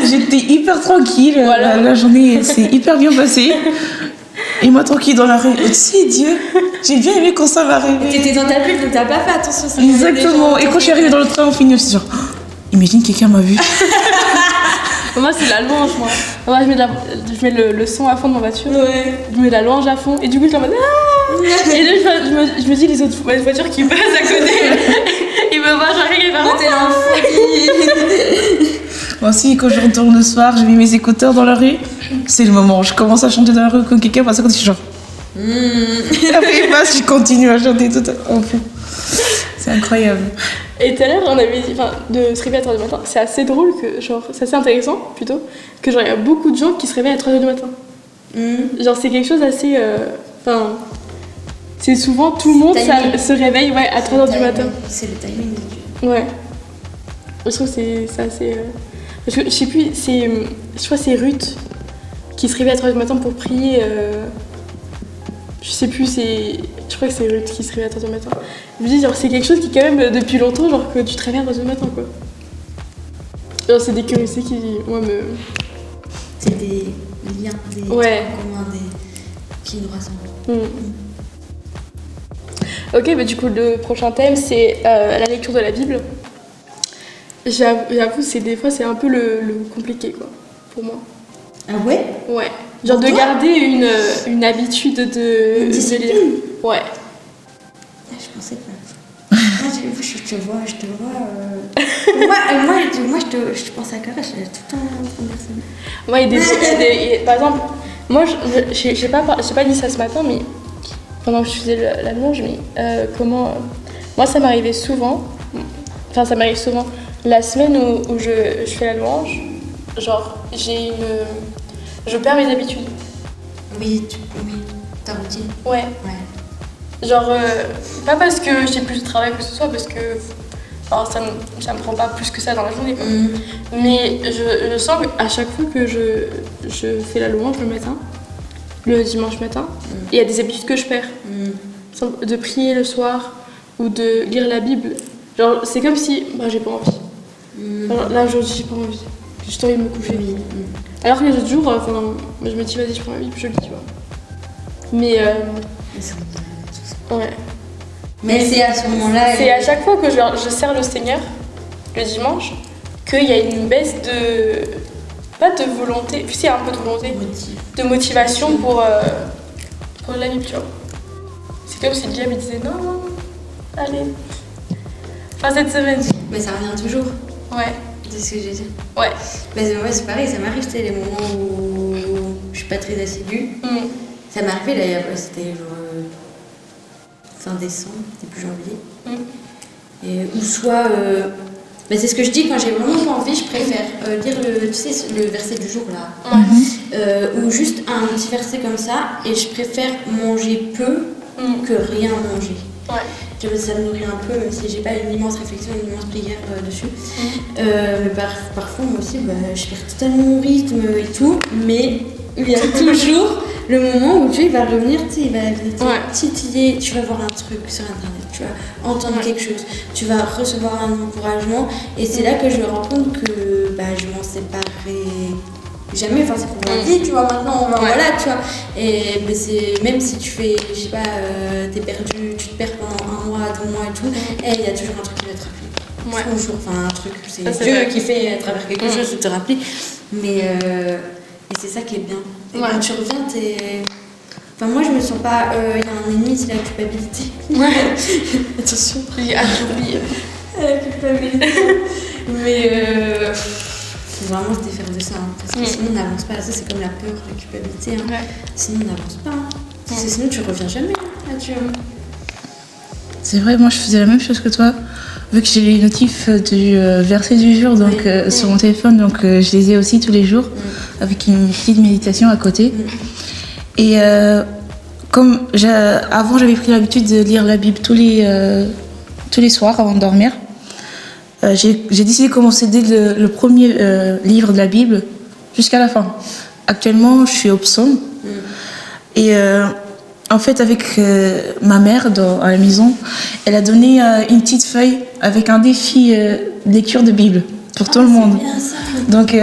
J'étais hyper tranquille. Voilà. La journée s'est hyper bien passée. Et moi, tranquille dans la rue. Tu sais, Dieu, j'ai bien aimé quand ça m'est arrivé. T'étais dans ta bulle, donc t'as pas fait attention. Ça exactement. Et quand je suis arrivée dans le train, on finit aussi genre, imagine quelqu'un m'a vu. Moi, c'est la louange, moi. Moi, je mets le son à fond de ma voiture. Ouais. Je mets la louange à fond. Et du coup, je suis en mode ah. Et là, je me dis, les autres voitures qui passent à côté, ils me voient, j'arrive et par t'es en folie. Moi aussi, quand je retourne le soir, j'ai mis mes écouteurs dans la rue. C'est le moment. Je commence à chanter dans la rue quand quelqu'un passe à côté, je suis genre. Et après, il passe, je continue à chanter tout en fond. C'est incroyable. Et tout à l'heure, on avait dit, de se réveiller à 3h du matin, c'est assez drôle, c'est assez intéressant plutôt, que genre, il y a beaucoup de gens qui se réveillent à 3h du matin. Genre, c'est quelque chose assez. C'est souvent tout le monde se réveille à 3h du matin. C'est le timing. Ouais. Je trouve que c'est assez. Parce que je sais plus, je crois que c'est Ruth qui se réveille à 3h du matin pour prier. Je sais plus, je crois que c'est Ruth qui se réveille à 3h du matin. Je me dis, genre, c'est quelque chose qui, quand même, depuis longtemps, genre, que tu te réveilles à 3h du matin, quoi. Genre, c'est des curiosités qui, moi, me. C'est des liens, des trucs communs, qui nous rassemblent. Ok, bah, du coup, le prochain thème, c'est la lecture de la Bible. J'avoue, des fois, c'est un peu le compliqué, quoi, pour moi. Ah ouais? Ouais. Genre de garder une habitude de lire. Ouais. Je pensais pas. Je te vois. Moi, je pense à Clara, je suis tout le temps en personne. Moi, il y a par exemple, moi, j'ai pas dit ça ce matin, mais pendant que je faisais la louange, mais moi, ça m'arrivait souvent. Enfin, ça m'arrive souvent. La semaine où je fais la louange, genre, je perds mes habitudes. Oui, ta routine. Ouais. Genre, pas parce que j'ai plus de travail que ce soit, parce que ça me prend pas plus que ça dans la journée, quoi. Mais je sens qu'à chaque fois que je fais la louange le dimanche matin, il y a des habitudes que je perds. De prier le soir ou de lire la Bible. Genre, c'est comme si j'ai pas envie. Alors, là, aujourd'hui, j'ai pas envie. J'ai juste envie de me coucher. Alors que les autres jours, je me dis, vas-y, je prends ma Bible, je lis, tu vois. Mais. Ouais. Mais c'est à ce moment-là. C'est à chaque fois que je sers le Seigneur, le dimanche, qu'il y a une baisse de. Pas de volonté, puis c'est un peu de volonté. De motivation pour la Bible, tu vois. C'est comme si le diable disait non, allez. Enfin, cette semaine. Mais ça revient toujours. Ouais. C'est ce que j'ai dit. Ouais. Mais moi, c'est pareil, ça m'arrive, les moments où je suis pas très assidue. Ça m'est arrivé là, c'était genre fin décembre, début janvier. Et, ou soit. C'est ce que je dis, quand j'ai vraiment pas envie, je préfère lire le verset du jour là. Ou juste un petit verset comme ça, et je préfère manger peu que rien manger. Ouais. Ça me nourrit un peu, même si j'ai pas une immense réflexion, une immense prière dessus. Mais parfois, moi aussi, je perds totalement mon rythme et tout, mais il y a toujours le moment où Dieu va revenir, il va venir titiller, tu vas voir un truc sur internet, tu vas entendre quelque chose, tu vas recevoir un encouragement, et c'est là que je me rends compte que je m'en séparerai jamais, c'est pour ma vie, tu vois, maintenant, voilà, tu vois. Et c'est, même si tu fais, je sais pas, t'es perdu, tu te perds pendant 1 mois, 2 mois et tout, il y a toujours un truc qui va te rappeler. Toujours, un truc, c'est Dieu qui fait à travers quelque chose de te rappeler. Mais et c'est ça qui est bien. Et quand tu reviens, moi, je me sens pas. Il y a un ennemi, c'est la culpabilité. Attention. J'ai oublié. La culpabilité. Mais faut vraiment se défaire de ça. Parce que sinon, on n'avance pas. Ça, c'est comme la peur, la culpabilité. Sinon, on n'avance pas. Parce que sinon, tu reviens jamais là-dessus. C'est vrai, moi, je faisais la même chose que toi. vu que j'ai les notifs du verset du jour donc, sur mon téléphone, donc je les ai aussi tous les jours, avec une petite méditation à côté. Et comme avant j'avais pris l'habitude de lire la Bible tous les soirs avant de dormir, j'ai décidé de commencer dès le premier livre de la Bible jusqu'à la fin. Actuellement, je suis au psaume. Et en fait, avec ma mère à la maison, elle a donné une petite feuille avec un défi de lecture de Bible pour tout le monde. Donc,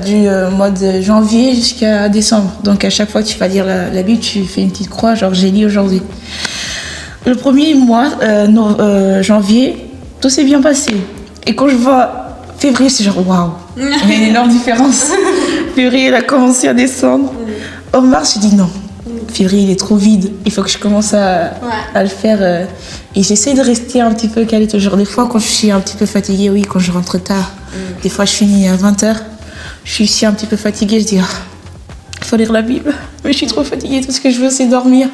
du mois de janvier jusqu'à décembre. Donc, à chaque fois que tu vas lire la Bible, tu fais une petite croix, genre j'ai lu aujourd'hui. Le premier mois, janvier, tout s'est bien passé. Et quand je vois février, c'est genre waouh, il y a une énorme différence. Février, il a commencé à descendre. En mars, je dis non. Février, il est trop vide. Il faut que je commence à le faire. Et j'essaie de rester un petit peu calée toujours. Des fois, quand je suis un petit peu fatiguée, oui, quand je rentre tard. Des fois, je finis à 20h. Je suis aussi un petit peu fatiguée. Je dis, il faut lire la Bible. Mais je suis trop fatiguée. Tout ce que je veux, c'est dormir.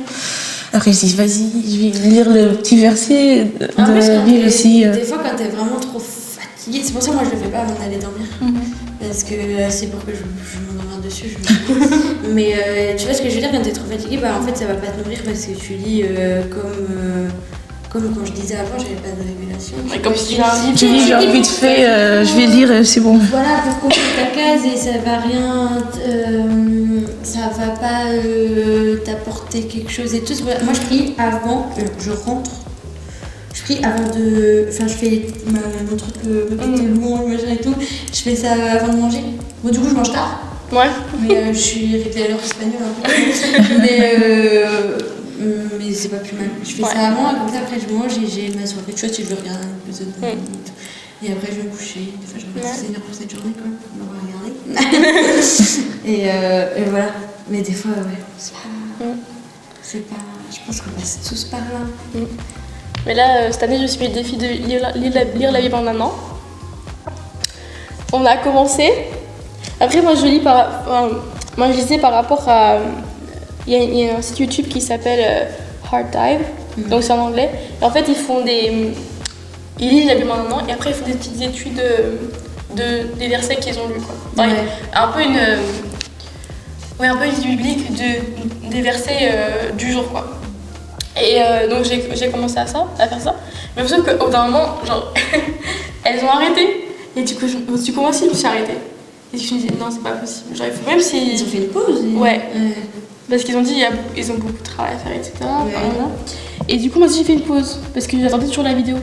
Après, je dis, vas-y, je vais lire le petit verset de la Bible aussi. Des fois, quand t'es vraiment trop fatiguée, c'est pour ça que moi, je le fais pas avant d'aller dormir. Parce que c'est pour que je m'endorme dessus. Mais tu vois ce que je veux dire, quand t'es trop fatiguée, bah, en fait ça va pas te nourrir parce que tu lis comme quand je disais avant, j'avais pas de révélation. Comme si tu lis un livre. Tu lis genre vite fait, je vais lire, c'est bon. Voilà, pour combler ta case et ça va rien. Ça va pas t'apporter quelque chose et tout. Moi je prie avant que je rentre. Je prie avant de. Enfin, je fais mon truc, de louange, machin et tout. Je fais ça avant de manger. Bon, du coup, je mange tard. Ouais. Mais je suis réglée à l'heure espagnole un peu. Mais c'est pas plus mal. Je fais ça avant, et comme ça, après, je mange et j'ai ma soirée. Tu vois, si je veux regarder un épisode. Et après, je vais me coucher. Des fois, je remercie le Seigneur pour cette journée, quoi. On va regarder. et voilà. Mais des fois, ouais. C'est pas. Je pense qu'on passe tous par là. Mais là, cette année, je me suis fait le défi de lire la Bible en un an. On a commencé. Après, moi, je lisais par rapport à... Il y a un site YouTube qui s'appelle Hard Dive, donc c'est en anglais. Et en fait, ils lisent la Bible en un an et après, ils font des petites études des versets qu'ils ont lus, quoi. Enfin, un peu une étude biblique des versets du jour, quoi. Et donc j'ai commencé à faire ça. Mais sauf qu'au bout d'un moment, genre, elles ont arrêté. Et du coup, moi aussi, je me suis arrêtée. Et je me dis, non, c'est pas possible. Genre, même si... Ils ont fait une pause. Ouais. Parce qu'ils ont dit, ils ont beaucoup de travail à faire, etc. Voilà. Et du coup, moi aussi, j'ai fait une pause. Parce que j'attendais toujours la vidéo.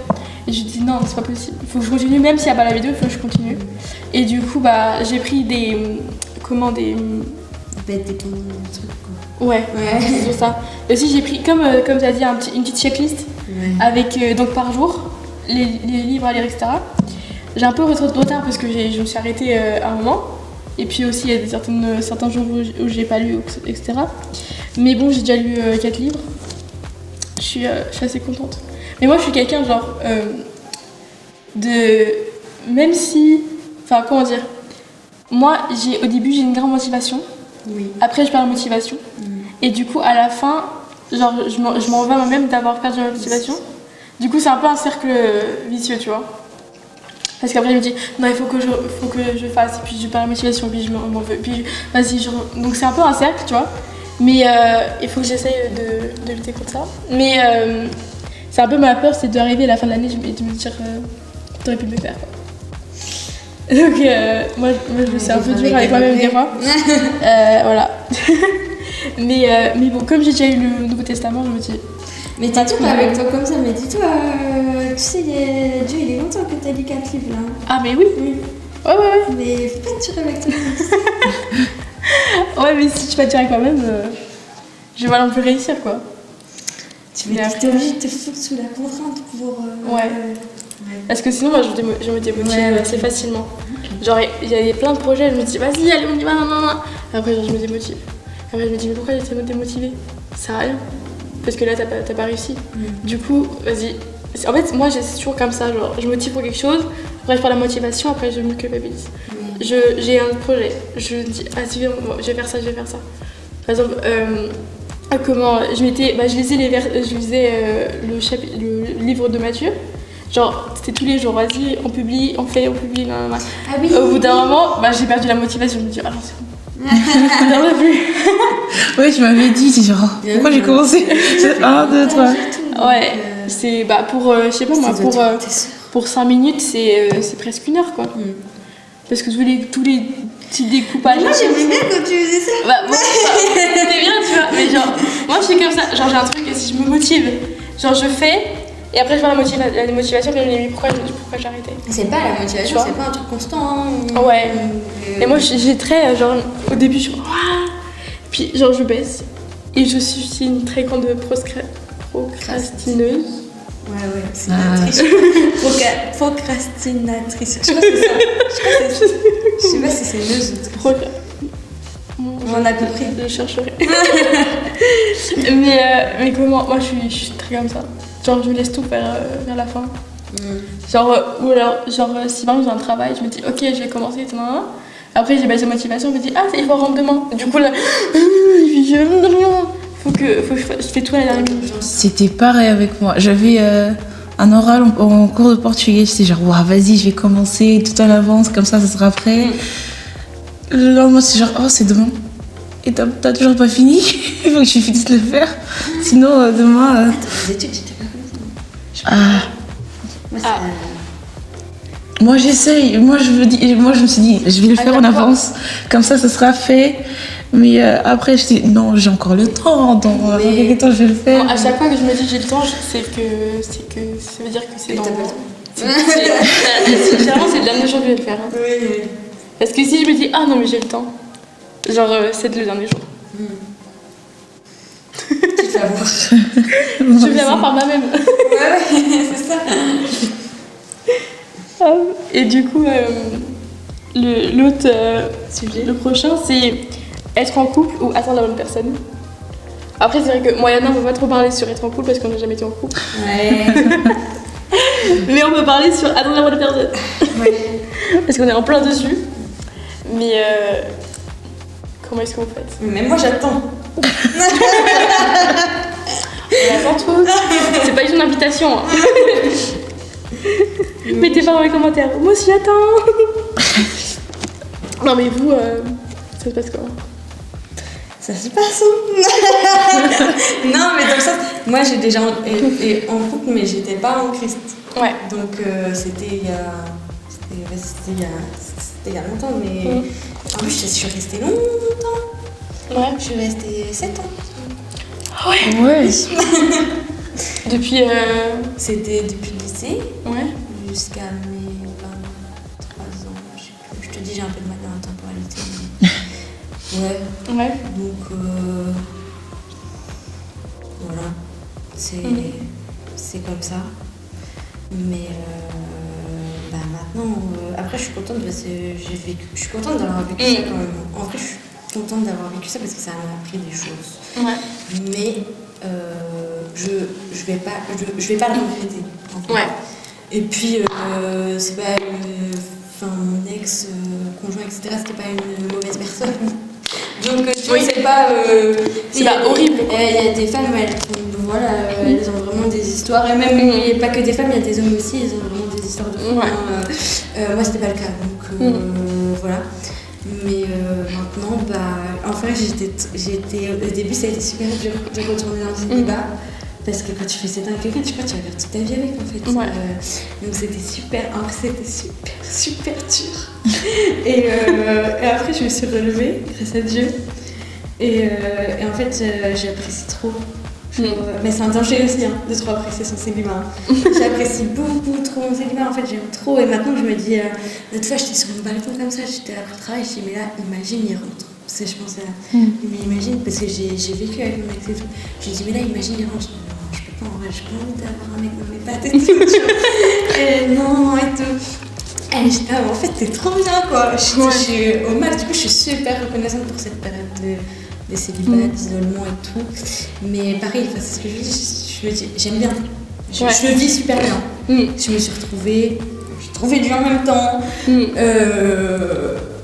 Et je me dis, non, c'est pas possible. Il faut que je continue. Même s'il n'y a pas la vidéo, il faut que je continue. Et du coup, bah, j'ai pris des trucs, quoi. Ouais. C'est ça. Et aussi, j'ai pris, comme tu as dit, une petite checklist avec, donc par jour, les livres à lire, etc. J'ai un peu de retard parce que je me suis arrêtée à un moment. Et puis aussi, il y a certains jours où j'ai pas lu, etc. Mais bon, j'ai déjà lu 4 livres. Je suis assez contente. Mais moi, je suis quelqu'un, genre, même si... Enfin, comment dire. Moi, au début, j'ai une grande motivation. Oui. Après, je perds la motivation. Et du coup, à la fin, genre, je m'en veux moi-même d'avoir perdu ma motivation. Du coup, c'est un peu un cercle vicieux, tu vois. Parce qu'après, je me dis, non, il faut que je fasse. Et puis, je perds la motivation. Puis, je m'en veux. Puis, vas-y, donc, c'est un peu un cercle, tu vois. Mais il faut que j'essaye de lutter contre ça. Mais c'est un peu ma peur, c'est d'arriver à la fin de l'année et de me dire, t'aurais pu le faire, quoi. Donc, moi, je me suis un peu dure avec moi-même des fois. Voilà. mais bon, comme j'ai déjà eu le Nouveau Testament, je me dis... Mais dis-toi pas avec toi comme ça, mais dis-toi, tu sais, Dieu, il est longtemps que t'as lu 4 livres, là. Ah, mais oui. Ouais. Mais faut pas te tirer avec toi. Ouais, mais si tu vas te tirer avec moi-même, je vais pas non plus réussir, quoi. Tu es obligé de te foutre sous la contrainte pour... Ouais. Parce que sinon, moi, je me démotive assez facilement. Genre, il y a plein de projets, je me dis, vas-y, allez, on y va, non. Après, genre, je me démotive. Après, je me dis, mais pourquoi j'étais démotivée? Ça sert à rien. Parce que là, t'as pas réussi. Du coup, vas-y. En fait, moi, c'est toujours comme ça. Genre, je me motive pour quelque chose, après, je prends la motivation, après, je me culpabilise. J'ai un projet. Je me dis, ah, si, je vais faire ça. Par exemple, je lisais le livre de Matthieu. Genre, c'était tous les jours, vas-y, on publie, on publie, nan, nan, nan. Ah oui. Au bout d'un moment, bah, j'ai perdu la motivation. Je me dis, ah non, c'est bon. J'en veux plus. Ouais, tu m'avais dit, c'est genre, pourquoi j'ai commencé? 1, 2, 3. Ouais, c'est bah, pour, je sais pas moi, pour 5 minutes, c'est presque 1 heure quoi. Parce que tous les petits découpages. Moi j'aimais bien quand tu faisais ça. Bah, moi, c'était bien, tu vois. Mais genre, moi je suis comme ça. Genre, j'ai un truc, si je me motive, genre je fais, et après je vois la motivation, puis je me dis, pourquoi j'ai arrêté? C'est pas la motivation, c'est pas un truc constant. Hein. Ouais. Et moi j'ai très, genre, au début, je suis, ouah. Puis genre, je baisse. Et je suis une très grande procrastineuse. Ouais, c'est procrastinatrice. Je crois que c'est ça. Je sais pas si c'est neuse ou on a compris. Je chercherai. mais comment? Moi, je suis très comme ça. Genre, je laisse tout vers la fin. Genre, ou alors, si par exemple j'ai un travail, je me dis, ok, je vais commencer, demain. Après, j'ai baissé la motivation, je me dis, ah, il faut rendre demain. Du coup, là, faut que je fais tout à la dernière minute. C'était pareil avec moi. J'avais un oral en cours de portugais. J'étais genre, waouh, vas-y, je vais commencer tout en avance, comme ça sera prêt. Le lendemain, c'est genre, oh, c'est demain. Et t'as toujours pas fini. Il faut que je finisse de le faire. Sinon, demain. Les études, j'étais pas comme ça. Moi, j'essaye. Moi, je me suis dit, je vais le faire en avance. Comme ça sera fait. Mais après, je dis, non, j'ai encore le temps. Dans quelques temps, je vais le faire. Bon, à chaque fois que je me dis j'ai le temps, c'est que ça veut dire que c'est dans. Généralement, c'est le dernier jour que je vais le faire. Hein. Oui. Parce que si je me dis, ah non, mais j'ai le temps, genre, c'est le dernier jour. Tu te vas voir. Je vais l'avoir par moi-même. Ouais, c'est ça. Et du coup, l'autre sujet, le prochain, c'est être en couple ou attendre la bonne personne. Après, c'est vrai que moi et Anna, on peut pas trop parler sur être en couple parce qu'on n'a jamais été en couple. Ouais. Mais on peut parler sur attendre la bonne personne. Ouais. Parce qu'on est en plein dessus. Mais comment est-ce que vous faites? Mais moi, j'attends. On attend tous. C'est pas une invitation. Hein. Mettez pas dans les commentaires. Moi aussi, j'attends. Non, mais vous, ça se passe comment? Ça se passe. Non, mais dans le sens, moi j'ai déjà été en couple, mais j'étais pas en Christ. Ouais. Donc c'était il y a longtemps, mais en plus je suis restée longtemps. Ouais. Je suis restée 7 ans. Ouais. Depuis. C'était depuis le lycée Ouais. jusqu'à mes 23 ans. Je sais plus. Je te dis, j'ai un peu de mal dans la temporalité. Ouais. Ouais. Donc voilà, c'est comme ça. Mais bah maintenant, après je suis contente parce que je suis contente d'avoir vécu ça quand même. En vrai, je suis contente d'avoir vécu ça parce que ça m'a appris des choses. Ouais. Mais je vais pas le regretter. En fait. Ouais. Et puis c'est pas mon ex conjoint etc. C'était pas une mauvaise personne. Donc tu vois, c'est pas horrible. Il y a des femmes, elles ont vraiment des histoires, et même il n'y a pas que des femmes, il y a des hommes aussi, ils ont vraiment des histoires de fous. Ouais. Moi c'était pas le cas, donc voilà. Mais maintenant, en fait au début ça a été super dur de retourner dans ce débat. Parce que quand tu fais 7 ans avec quelqu'un, tu crois que tu vas faire toute ta vie avec en fait. Ouais. Donc c'était super dur. Et après je me suis relevée grâce à Dieu. Et en fait j'apprécie trop. Mais c'est un danger aussi de trop apprécier son célibat. J'apprécie beaucoup trop mon célibat, en fait j'aime trop. Et maintenant je me dis, l'autre fois j'étais sur mon balcon comme ça, j'étais après le travail, je dis mais là imagine il rentre. Parce que je pensais mais imagine, parce que j'ai vécu avec mon mec et tout. Je lui dis mais là imagine il rentre. Je peux pas, en vrai, j'ai pas envie d'avoir un mec dans mes pattes et tout. Et non et tout. Et je dis en fait t'es trop bien quoi. Je suis au max, du coup je suis super reconnaissante pour cette période de célibat, d'isolement et tout. Mais pareil, c'est ce que je me dis, j'aime bien. Je le vis super bien. Je me suis retrouvée, j'ai trouvé du en même temps.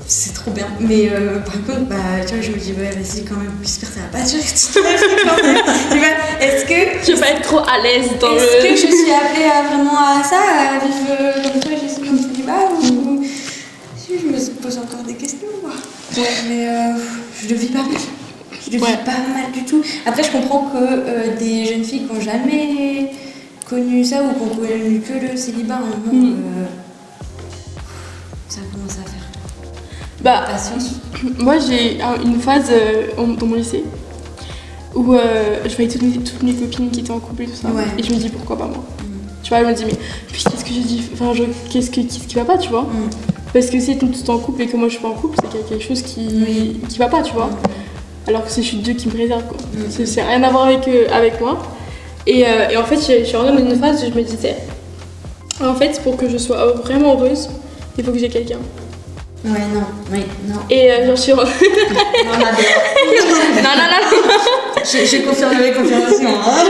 c'est trop bien. Mais par contre, bah, tu vois, je me dis, ouais, vas-y, quand même, j'espère que ça va pas durer toute ma vie quand même. Tu vois, est-ce que. Je vais pas être trop à l'aise dans Est-ce que je suis appelée vraiment à ça, à vivre comme toi, je suis comme célibat, ou. Je me pose encore des questions, quoi. Ouais, mais je le vis pas mal. Je le vis pas mal du tout. Après, je comprends que des jeunes filles qui n'ont jamais connu ça ou qui ont connu que le célibat, à un moment, ça commence à faire. Bah, Patience. moi j'ai une phase dans mon lycée où je voyais toutes mes copines qui étaient en couple et tout ça. Ouais. Et je me dis pourquoi pas moi. Tu vois, je me dis, mais puis qu'est-ce que j'ai dit, enfin, qu'est-ce qui va pas, tu vois. Parce que si tout est en couple et que moi je suis pas en couple, c'est qu'il y a quelque chose qui va pas, tu vois. Alors que c'est juste Dieu qui me préserve, quoi. C'est rien à voir avec moi. Et en fait, je suis rentrée dans une phase où je me disais, en fait, pour que je sois vraiment heureuse, il faut que j'ai quelqu'un. Ouais, non, oui, non. Et genre, je suis rentrée. Non. J'ai confirmé mes confirmations. Hein.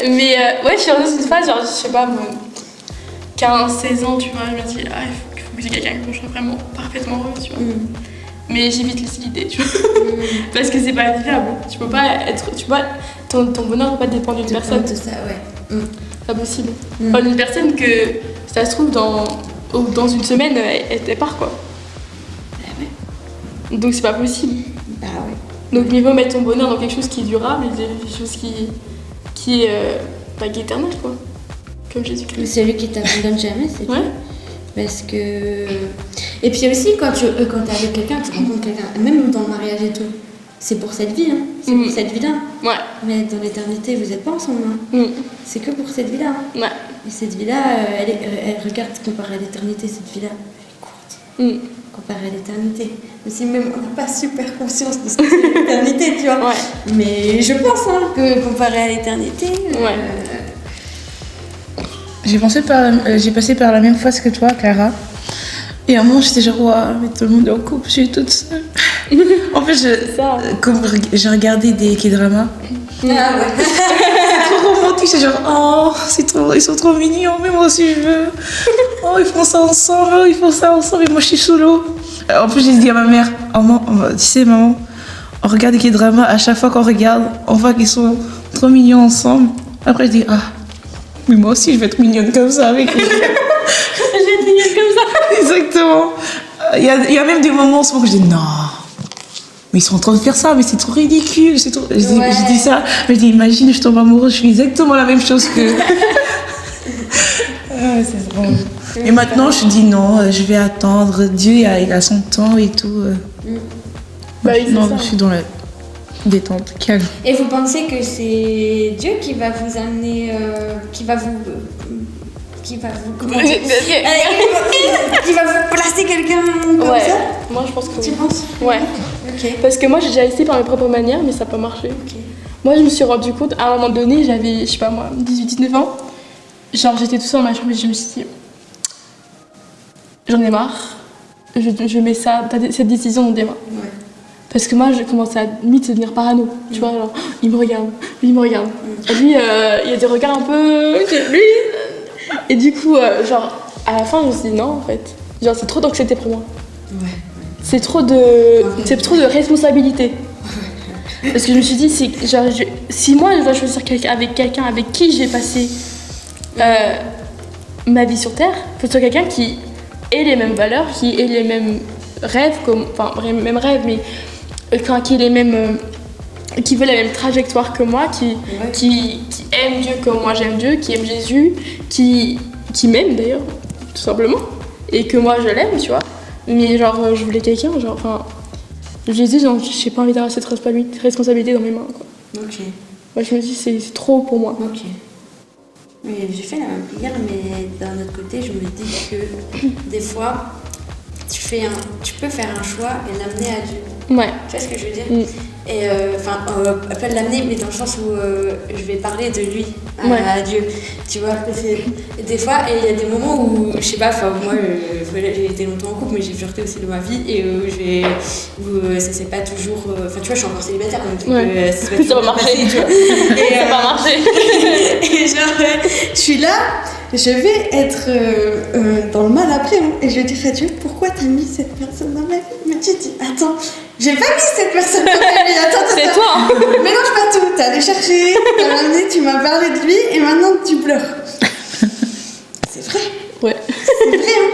Mais ouais, je suis rentrée dans une phase, genre, je sais pas, 15, 16 ans, tu vois, je me dis, il faut que j'ai quelqu'un que je serais vraiment parfaitement heureuse, tu vois. Mais j'évite les idées, tu vois. Parce que c'est pas vivable. Tu peux pas être. Tu vois, ton bonheur ne peut pas dépendre d'une personne. De ça, ouais. Pas possible. Enfin, une personne que ça se trouve dans une semaine, elle part, quoi. Bah ouais. Donc c'est pas possible. Bah ouais. Donc mieux vaut mettre ton bonheur dans quelque chose qui est durable et quelque chose qui est éternel, quoi. Comme Jésus-Christ. C'est lui qui t'abandonne jamais, c'est tout. Ouais. Parce que. Et puis aussi, quand t'es avec quelqu'un, tu rencontres quelqu'un, même dans le mariage et tout, c'est pour cette vie, hein. C'est pour cette vie-là. Ouais. Mais dans l'éternité, vous n'êtes pas ensemble, hein. C'est que pour cette vie-là. Hein. Ouais. Et cette vie-là, elle regarde, comparée à l'éternité, cette vie-là, elle est courte. Comparée à l'éternité. Mais si même on n'a pas super conscience de ce que c'est l'éternité, tu vois. Ouais. Mais je pense hein, que comparé à l'éternité. J'ai passé par la même phase que toi, Clara. Et à un moment, j'étais genre, mais tout le monde est en couple, je suis toute seule. En fait, comme j'ai regardé des K-dramas. Ah ouais. C'est trop romantique, c'est genre, ils sont trop mignons, mais moi aussi je veux. Ils font ça ensemble, et moi je suis solo. En plus, j'ai dit à ma mère, tu sais, maman, on regarde des K-dramas, à chaque fois qu'on regarde, on voit qu'ils sont trop mignons ensemble. Après, je dis, mais moi aussi je vais être mignonne comme ça avec lui. Je vais être mignonne comme ça. Exactement. Il y a même des moments où je dis, non. Mais ils sont en train de faire ça, mais c'est trop ridicule. C'est trop... Je dis ça, mais je dis, imagine, je tombe amoureuse, je fais exactement la même chose que. C'est drôle. Et maintenant, je dis non, je vais attendre. Dieu, il a son temps et tout. Bah oui, non, c'est ça. je suis dans la détente, calme. Et vous pensez que c'est Dieu qui va vous amener, qui va vous comment dire qui va vous placer quelqu'un comme ça? Moi je pense que Tu oui. penses? Ouais. Ok. Parce que moi j'ai déjà essayé par mes propres manières, mais ça n'a pas marché. Moi je me suis rendu compte, à un moment donné, j'avais, je sais pas moi, 18-19 ans. Genre j'étais tout seule dans ma chambre et je me suis dit, j'en ai marre, je mets cette décision dans des mains. Ouais. Parce que moi je commençais à limite devenir parano, tu vois, genre, il me regarde, lui il me regarde. Et lui, il y a des regards un peu, lui. Et du coup, genre, à la fin je me suis dit non en fait, genre c'est trop d'anxiété pour moi. Ouais. C'est trop de responsabilité. Parce que je me suis dit, si moi je dois choisir quelqu'un avec qui j'ai passé ma vie sur Terre, il faut que ce soit quelqu'un qui ait les mêmes valeurs, qui ait les mêmes rêves, mêmes rêves, mais qui ait les mêmes. Qui veut la même trajectoire que moi, qui aime Dieu comme moi j'aime Dieu, qui aime Jésus, qui m'aime d'ailleurs, tout simplement, et que moi je l'aime, tu vois. Mais genre, je voulais quelqu'un, genre, enfin, Jésus, genre, j'ai pas envie d'avoir cette responsabilité dans mes mains, quoi. Ok. Moi, je me dis, c'est trop pour moi. Ok. Mais j'ai fait la même prière, mais d'un autre côté, je me dis que des fois, tu peux faire un choix et l'amener à Dieu. Ouais. Tu vois ce que je veux dire? Et pas de l'amener, mais dans le sens où je vais parler de lui à Dieu. Tu vois, des fois, il y a des moments où, je sais pas, moi, j'ai été longtemps en couple, mais j'ai flirté aussi de ma vie et ça c'est pas toujours. Enfin, tu vois, je suis encore célibataire, donc ça va marcher. Passé, tu vois. Et ça va marcher. Et genre, je suis là, je vais être dans le mal après, hein, et je vais dire à Dieu, pourquoi t'as mis cette personne dans ma vie? tu te dis, attends, j'ai pas mis cette personne comme lui, attends, C'est toi, hein. mélange pas tout, t'es allé chercher, t'as ramené, tu m'as parlé de lui et maintenant tu pleures. C'est vrai, Ouais. c'est vrai, hein.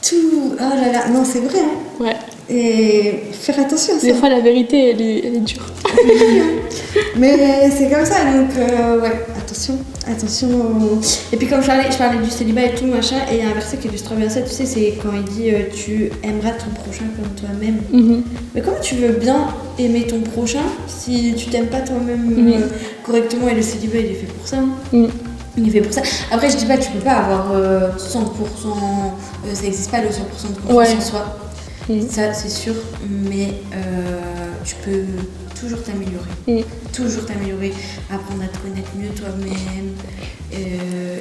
Tout, oh là là, non, c'est vrai, hein. Ouais. Et faire attention à ça. Des fois, la vérité, elle est dure. Mais c'est comme ça, donc ouais, attention. Et puis comme je parlais du célibat et tout, machin, et il y a un verset qui illustre bien ça, tu sais, c'est quand il dit tu aimeras ton prochain comme toi-même. Mais comment tu veux bien aimer ton prochain si tu t'aimes pas toi-même correctement, et le célibat il est fait pour ça. Hein. Il est fait pour ça. Après, je dis pas que tu peux pas avoir 100%, ça n'existe pas le 100% de confiance en soi. Ça, c'est sûr, mais tu peux toujours t'améliorer. Toujours t'améliorer, apprendre à te connaître mieux toi-même,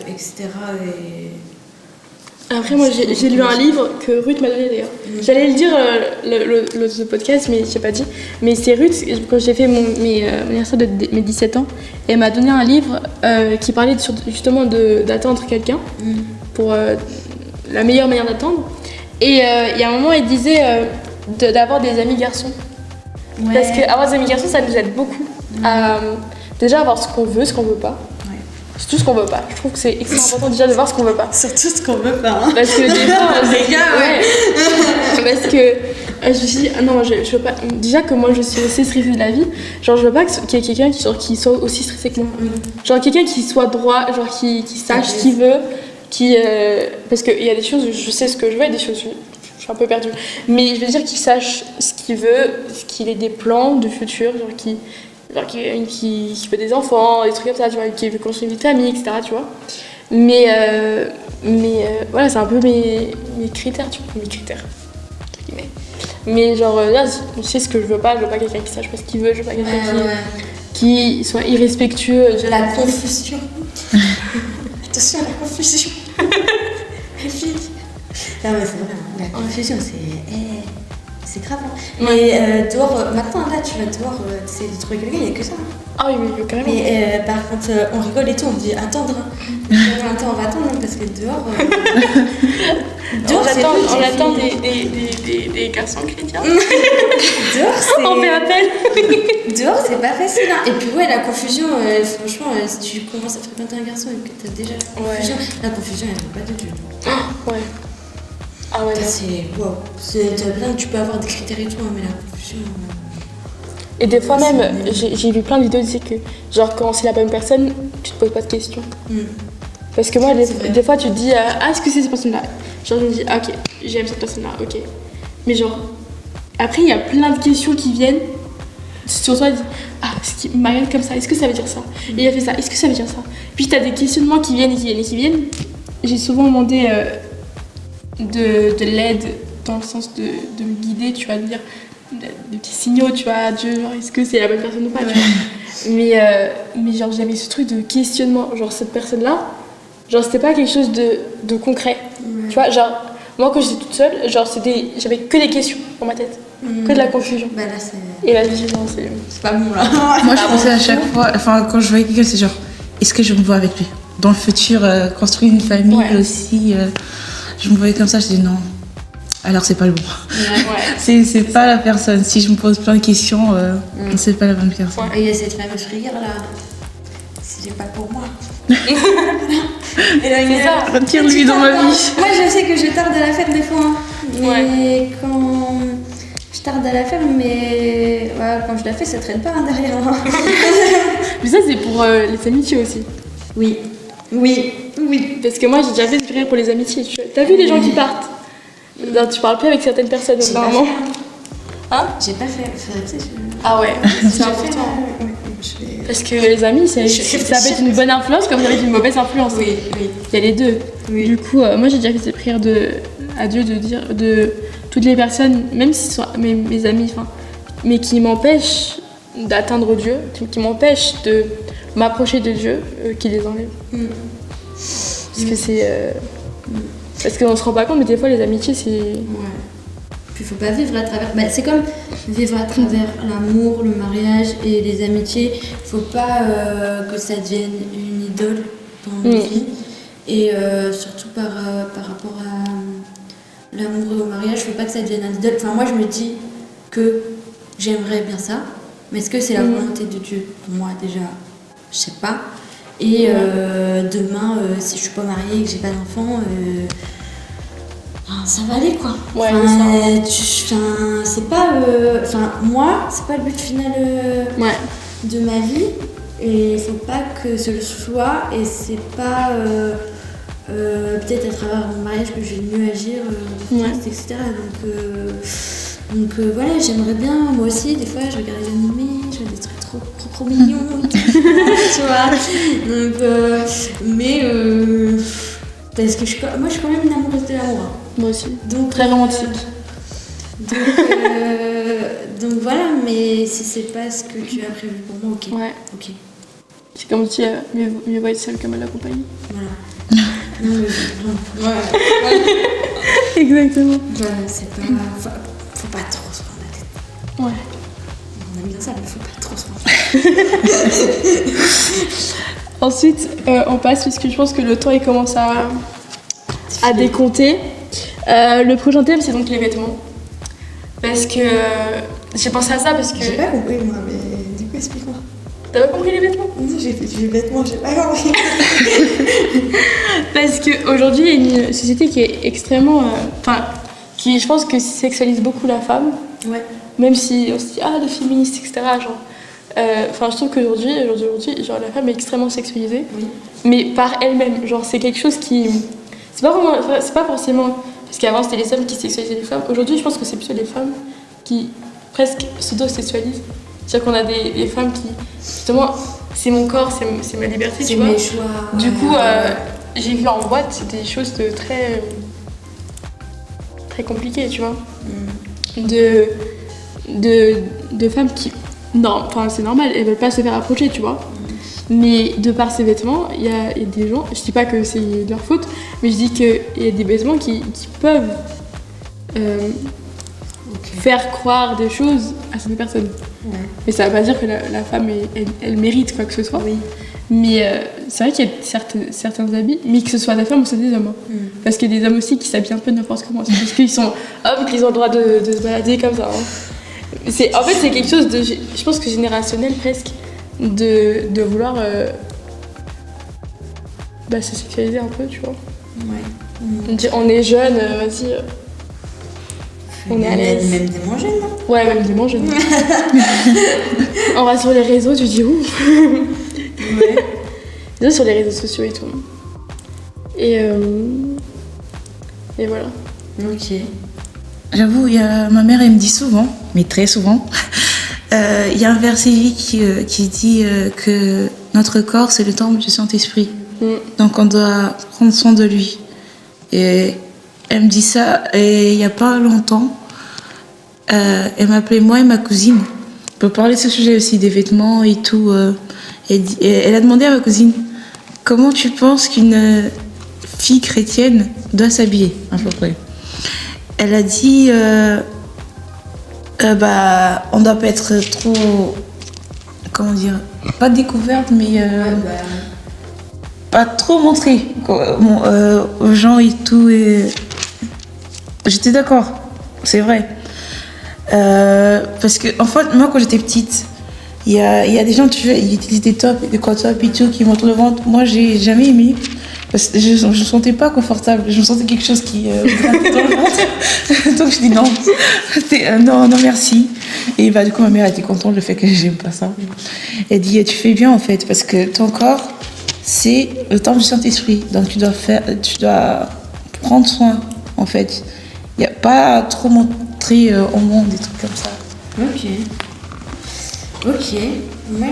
etc. Après, moi, j'ai lu un livre que Ruth m'a donné d'ailleurs. J'allais le dire le podcast, mais je n'ai pas dit. Mais c'est Ruth, quand j'ai fait mon anniversaire de mes 17 ans, elle m'a donné un livre qui parlait justement d'attendre quelqu'un pour la meilleure manière d'attendre. Et il y a un moment, elle disait d'avoir des amis garçons. Ouais. Parce qu'avoir des amis garçons, ça nous aide beaucoup à déjà avoir ce qu'on veut, ce qu'on veut pas. C'est tout ce qu'on veut pas. Je trouve que c'est extrêmement important déjà de voir ce qu'on veut pas. Surtout ce qu'on veut pas. Hein. Parce que des fois, les gars, parce que je me suis dit, ah non, je veux pas. Déjà que moi, je suis aussi stressée de la vie. Genre, je veux pas qu'il y ait quelqu'un qui soit aussi stressé que moi. Genre, quelqu'un qui soit droit, genre qui sache ce qu'il veut. Parce qu'il y a des choses, je sais ce que je veux, et des choses, je suis un peu perdue. Mais je veux dire qu'il sache ce qu'il veut, qu'il ait des plans de futur, genre qui veut des enfants, des trucs comme ça, tu vois, qui veut construire une vie de famille, etc., tu vois. Mais voilà, c'est un peu mes critères, tu vois, mes critères. Mais genre, là, je sais ce que je veux pas quelqu'un qui sache pas ce qu'il veut, je veux pas quelqu'un qui soit irrespectueux. De la confusion. Attention à la confusion. Non mais c'est vrai, la confusion c'est grave. Hein. Mais dehors, maintenant là tu vas dehors, essayer de trouver quelqu'un, il n'y a que ça. Ah oui, carrément. Mais par contre, on rigole et tout, on dit attendre. On va attendre parce que dehors on attend des garçons chrétiens. Dehors c'est... On fait appel. Dehors c'est pas facile. Hein. Et puis ouais, la confusion, franchement, si tu commences à fréquenter un garçon et que t'as déjà la confusion elle vient pas de Dieu. Ouais. Ah ouais, c'est wow. Tu peux avoir des critères et tout, mais la confusion. Et des fois même, j'ai vu plein de vidéos qui disaient que genre quand c'est la bonne personne, tu te poses pas de questions. Parce que moi, des fois tu te dis est-ce que c'est cette personne-là? Genre je me dis ok, j'aime cette personne-là, ok. Mais genre après il y a plein de questions qui viennent sur toi, est-ce qu'il m'a regardé comme ça, est-ce que ça veut dire ça? Et il a fait ça, est-ce que ça veut dire ça? Puis t'as des questionnements qui viennent. J'ai souvent demandé de l'aide dans le sens de me guider, tu vas me dire des petits signaux, tu vois, Dieu, genre est-ce que c'est la bonne personne ou pas, tu vois. Mais genre j'avais ce truc de questionnement, genre cette personne-là, genre c'était pas quelque chose de concret, tu vois, genre moi quand j'étais toute seule, genre j'avais que des questions dans ma tête, que de la confusion. Bah là c'est... Et là je me suis dit non, c'est pas bon là. Moi je pensais à chaque fois, enfin quand je voyais quelqu'un, c'est genre est-ce que je me vois avec lui dans le futur, construire une famille aussi, je me voyais comme ça, je dis non. Alors c'est pas le bon. C'est pas la personne. Si je me pose plein de questions, c'est pas la bonne personne. Il y a cette fameuse frayeur là. C'est pas pour moi. Et là, c'est ça. Retire-lui dans ma vie. Moi je sais que je tarde à la faire des fois. Hein. Mais quand je tarde à la faire, mais quand je la fais, ça traîne pas derrière. Hein. Mais ça c'est pour les amitiés aussi. Oui. Parce que moi j'ai déjà fait ce rire pour les amitiés. T'as vu les gens qui partent? Non, tu parles plus avec certaines personnes normalement. Hein? J'ai pas fait. Ah ouais, c'est important. Parce que les amis, ça peut être une bonne influence comme ça peut être une mauvaise influence. Oui. Il y a les deux. Oui. Du coup, moi j'ai déjà fait cette prière à Dieu de dire de toutes les personnes, même si ce sont mes amis, mais qui m'empêchent d'atteindre Dieu, qui m'empêchent de m'approcher de Dieu, qui les enlève. Parce que c'est... Parce qu'on se rend pas compte, mais des fois les amitiés c'est... Ouais. Puis faut pas vivre à travers... c'est comme vivre à travers l'amour, le mariage et les amitiés. Faut pas que ça devienne une idole dans nos vies. Et surtout par rapport l'amour au mariage, je veux pas que ça devienne un idole. Enfin, moi, je me dis que j'aimerais bien ça, mais est-ce que c'est la volonté de Dieu? Pour moi, déjà, je sais pas. Et demain, si je suis pas mariée et que j'ai pas d'enfant, ça va aller quoi. Ouais, c'est pas. Moi, c'est pas le but final de ma vie. Et il faut pas que ce le soit. Et c'est pas peut-être à travers mon mariage que je vais mieux agir, etc. Donc voilà, j'aimerais bien, moi aussi, des fois, je regarde les animés, je vois des trucs trop mignons, tu vois. Donc, parce que moi, je suis quand même une amoureuse de l'amour. Moi aussi. Donc, très romantique. Donc voilà, mais si c'est pas ce que tu as prévu pour moi, ok. Ouais. Ok. C'est comme si mieux vaut être seule que mal accompagnée. Voilà. Voilà. Exactement. Voilà, c'est pas. Faut pas trop se prendre la tête. Ouais. On aime bien ça, mais faut pas trop se prendre la tête. Ensuite, on passe, puisque je pense que le temps il commence à décompter. Le prochain thème, c'est donc les vêtements. Parce que j'ai pensé à ça parce que. J'ai pas compris moi, mais du coup explique-moi. T'as pas compris les vêtements? Non, j'ai fait les vêtements, j'ai pas compris. Parce qu'aujourd'hui, il y a une société qui est extrêmement. Qui, je pense que sexualise beaucoup la femme. Ouais. Même si on se dit, les féministes, etc. Genre. Je trouve qu'aujourd'hui, genre, la femme est extrêmement sexualisée. Oui. Mais par elle-même. Genre, c'est quelque chose qui. C'est pas forcément. Parce qu'avant, c'était les hommes qui sexualisaient les femmes. Aujourd'hui, je pense que c'est plutôt les femmes qui presque pseudo-sexualisent. C'est-à-dire qu'on a des femmes qui, justement, c'est mon corps, c'est ma liberté, tu vois. C'est mes choix. Du coup, j'ai vu en boîte, c'était des choses de très compliquées, tu vois. De femmes qui... Non, c'est normal, elles veulent pas se faire approcher, tu vois. Mais de par ces vêtements, il y a des gens, je dis pas que c'est de leur faute, mais je dis qu'il y a des vêtements qui peuvent faire croire des choses à certaines personnes. Ouais. Mais ça veut pas dire que la femme, elle mérite quoi que ce soit. Oui. Mais c'est vrai qu'il y a certains habits, mais que ce soit des femmes ou soit des hommes. Hein. Parce qu'il y a des hommes aussi qui s'habillent un peu n'importe comment. C'est parce qu'ils sont hommes qu'ils ont le droit de se balader comme ça. Hein. En fait, c'est quelque chose de, je pense que générationnel presque, de vouloir se sexualiser un peu, tu vois. Ouais. On est jeune, vas-y. On est à l'aise. Même des moins jeunes, non? Ouais, même des moins jeunes. On va sur les réseaux, tu dis ouf. Ouais. Déjà sur les réseaux sociaux et tout. Et voilà. Ok. J'avoue, ma mère, elle me dit souvent, mais très souvent, il y a un verset qui dit que notre corps, c'est le temple du Saint-Esprit. Donc on doit prendre soin de lui. Et elle me dit ça, et il n'y a pas longtemps, elle m'a appelé moi et ma cousine pour parler de ce sujet aussi, des vêtements et tout. Et elle a demandé à ma cousine, comment tu penses qu'une fille chrétienne doit s'habiller, à peu près. Elle a dit, on doit pas être trop, comment dire, pas découverte, mais pas trop montrée aux gens et tout. Et j'étais d'accord, c'est vrai. Parce que, en fait, moi, quand j'étais petite, il y a des gens, tu vois, ils utilisent des tops, des crop tops et tout, qui montrent le ventre. Moi, j'ai jamais aimé. Parce que je me sentais pas confortable. Je me sentais quelque chose qui grattait dans le ventre. Donc, je dis non. Non, merci. Et du coup, ma mère était contente du fait que j'aime pas ça. Elle dit, tu fais bien, en fait, parce que ton corps, c'est le temple du Saint-Esprit. Donc, tu dois prendre soin, en fait. Il n'y a pas trop montrer au monde des trucs comme ça. Ok. Moi,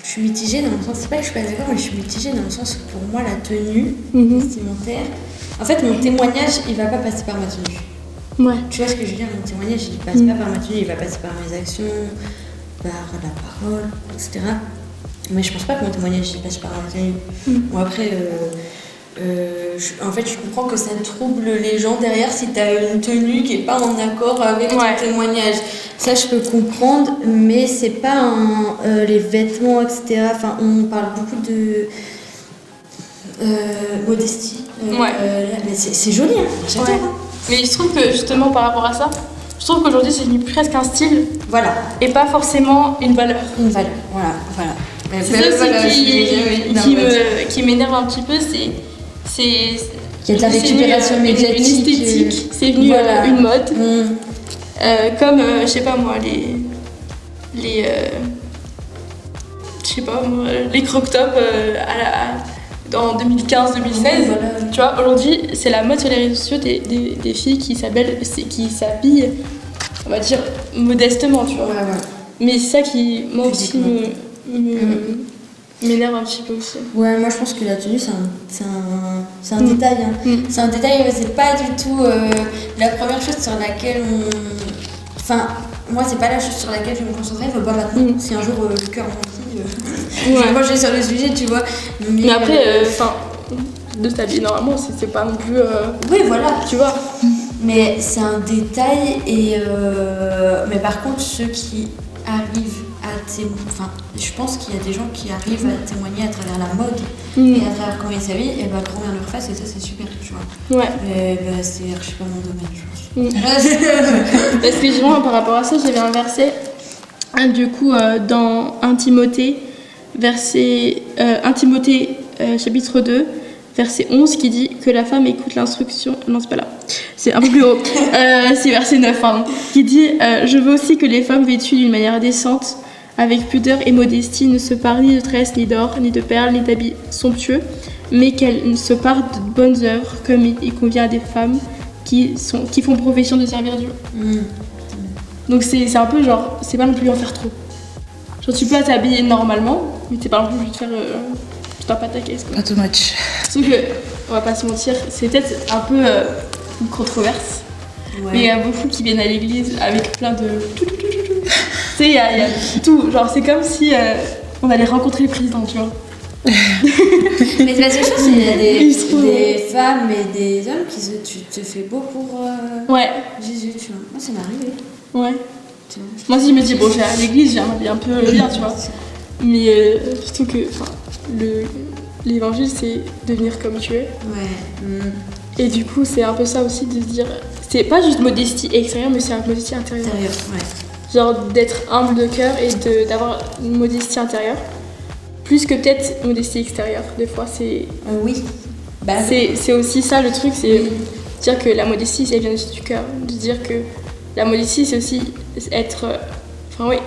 je suis mitigée dans le sens, c'est pas que je suis pas d'accord, mais je suis mitigée dans le sens où pour moi, la tenue vestimentaire, en fait, mon témoignage, il va pas passer par ma tenue. Ouais. Tu vois ce que je veux dire? Mon témoignage, il passe pas par ma tenue, il va passer par mes actions, par la parole, etc. Mais je pense pas que mon témoignage, il passe par ma tenue. Bon, après, en fait, je comprends que ça trouble les gens derrière si tu as une tenue qui n'est pas en accord avec ton témoignage. Ça, je peux comprendre, mais c'est pas les vêtements, etc. Enfin, on parle beaucoup modestie. Ouais. Mais c'est joli, hein. J'adore. Ouais. Hein. Mais je trouve que justement par rapport à ça, je trouve qu'aujourd'hui c'est devenu presque un style Voilà, et pas forcément une valeur. une valeur. Voilà. C'est ça aussi qui m'énerve un petit peu, c'est Il y a de la c'est récupération devenu médiatique. une esthétique, c'est devenu Voilà. une mode. Comme, je sais pas moi, les crop-tops en 2015-2016. Voilà. Tu vois, aujourd'hui, c'est la mode sur les réseaux sociaux des filles qui s'habillent, on va dire, modestement, tu vois. Ouais. Mais c'est ça qui, moi aussi, Pudiquement. m'énerve un petit peu aussi. Ouais, moi je pense que la tenue c'est un détail. Hein. C'est un détail, mais c'est pas du tout la première chose sur laquelle on. Enfin, moi c'est pas la chose sur laquelle je vais me concentrer, enfin, pas maintenant. Si un jour le cœur m'en dit, je vais me pencher sur le sujet, tu vois. Mais après, de s'habiller normalement, c'est pas non plus. Oui, voilà. Tu vois. Mais c'est un détail, et mais par contre, ceux qui arrivent à témoigner, enfin, je pense qu'il y a des gens qui arrivent à témoigner à travers la mode et à travers comment ils s'habillent, et bah grand bien leur face, et ça c'est super, tu vois. Ouais. Mais bah, c'est archi pas mon domaine, je pense. Parce que justement, par rapport à ça, j'avais un verset, du coup, dans 1 Timothée, chapitre 2, verset 11, qui dit que la femme écoute l'instruction. Non, c'est pas là. C'est un peu plus haut. C'est verset 9, pardon. Qui dit je veux aussi que les femmes vêtues d'une manière décente, avec pudeur et modestie, ne se parent ni de tresses, ni d'or, ni de perles, ni d'habits somptueux, mais qu'elles se parent de bonnes œuvres, comme il convient à des femmes qui font profession de servir Dieu. Donc c'est un peu genre, c'est pas non plus en faire trop. Genre tu peux t'habiller normalement, mais t'es pas non plus obligé de faire tout un pataquès, quoi. Pas too much. Sauf que, on va pas se mentir, c'est peut-être un peu une controverse. Ouais. Mais il y a beaucoup qui viennent à l'église avec plein de... Tu sais, il y a tout. Genre, c'est comme si on allait rencontrer le président, tu vois. Mais la seule chose, c'est qu'il y a des Ils femmes et des hommes qui tu te fais beau pour Ouais, Jésus, tu vois. Moi, ça m'est arrivé. ouais. Tu vois. Moi, si je me dis, bon, je vais à l'église, j'ai un peu bien, tu vois. Mais surtout que l'évangile, c'est devenir comme tu es. Ouais. Et du coup, c'est un peu ça aussi de se dire... C'est pas juste modestie extérieure, mais c'est une modestie intérieure. Intérieur, ouais. Genre d'être humble de cœur et d'avoir une modestie intérieure. Plus que peut-être une modestie extérieure. Des fois, c'est Oui. Bah, c'est aussi ça le truc, c'est dire que la modestie, ça vient du cœur. De dire que la modestie, c'est aussi être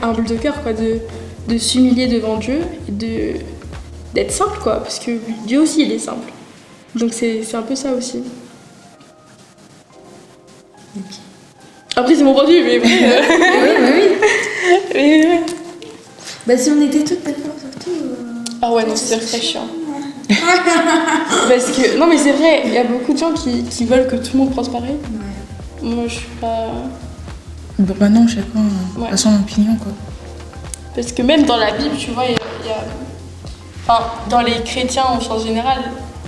humble de cœur, quoi. De s'humilier devant Dieu et d'être simple, quoi. Parce que Dieu aussi, il est simple. Donc c'est un peu ça aussi. Ok. Après, c'est mon point de vue, mais vrai. Oui. Mais ouais. Bah, si on était toutes d'accord sur tout. Ah ouais, non, c'est très chiant. Parce que, non mais c'est vrai, il y a beaucoup de gens qui veulent que tout le monde pense pareil. Ouais. Moi je suis pas... Bon, bah non, chacun Ouais. a son opinion, quoi. Parce que même dans la Bible, tu vois, il y a... Enfin, dans les chrétiens en sens général,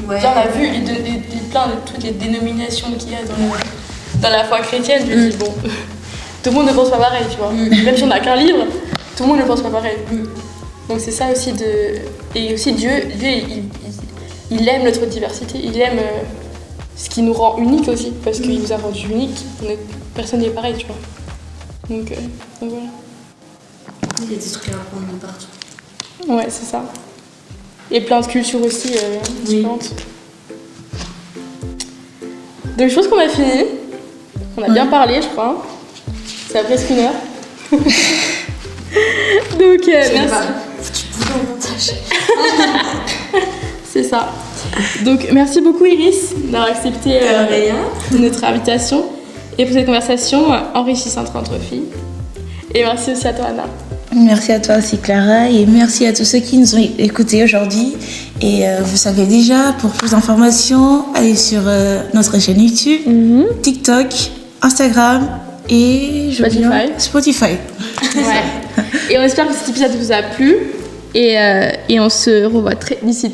Ouais. on a vu plein de toutes les dénominations qu'il y a dans la foi chrétienne. Je me dis, bon, tout le monde ne pense pas pareil, tu vois. Même si on n'a qu'un livre, tout le monde ne pense pas pareil. Donc c'est ça aussi de... Et aussi Dieu il aime notre diversité, il aime ce qui nous rend unique aussi, parce qu'il nous a rendus uniques, personne n'est pareil, tu vois. Donc voilà. Il y a des trucs à apprendre de partout. Ouais, c'est ça. Et plein de cultures aussi différentes. Donc je pense qu'on a fini. On a bien parlé, je crois. Ça a presque 1 heure. Donc merci. Tu pouvais au montage. C'est ça. Donc merci beaucoup Iris d'avoir accepté notre invitation et pour cette conversation enrichissante entre filles. Et merci aussi à toi Anna. Merci à toi aussi Clara et merci à tous ceux qui nous ont écoutés aujourd'hui. Et vous savez déjà, pour plus d'informations, allez sur notre chaîne YouTube, TikTok, Instagram et Spotify. Ouais. Et on espère que cet épisode vous a plu et on se revoit d'ici.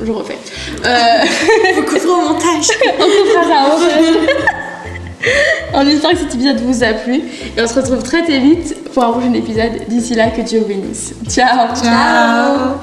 Je refais. Vous couperez au montage. On fera ça au montage. On espère que cet épisode vous a plu et on se retrouve très vite pour un prochain épisode. D'ici là, que Dieu vous bénisse. Ciao. Ciao.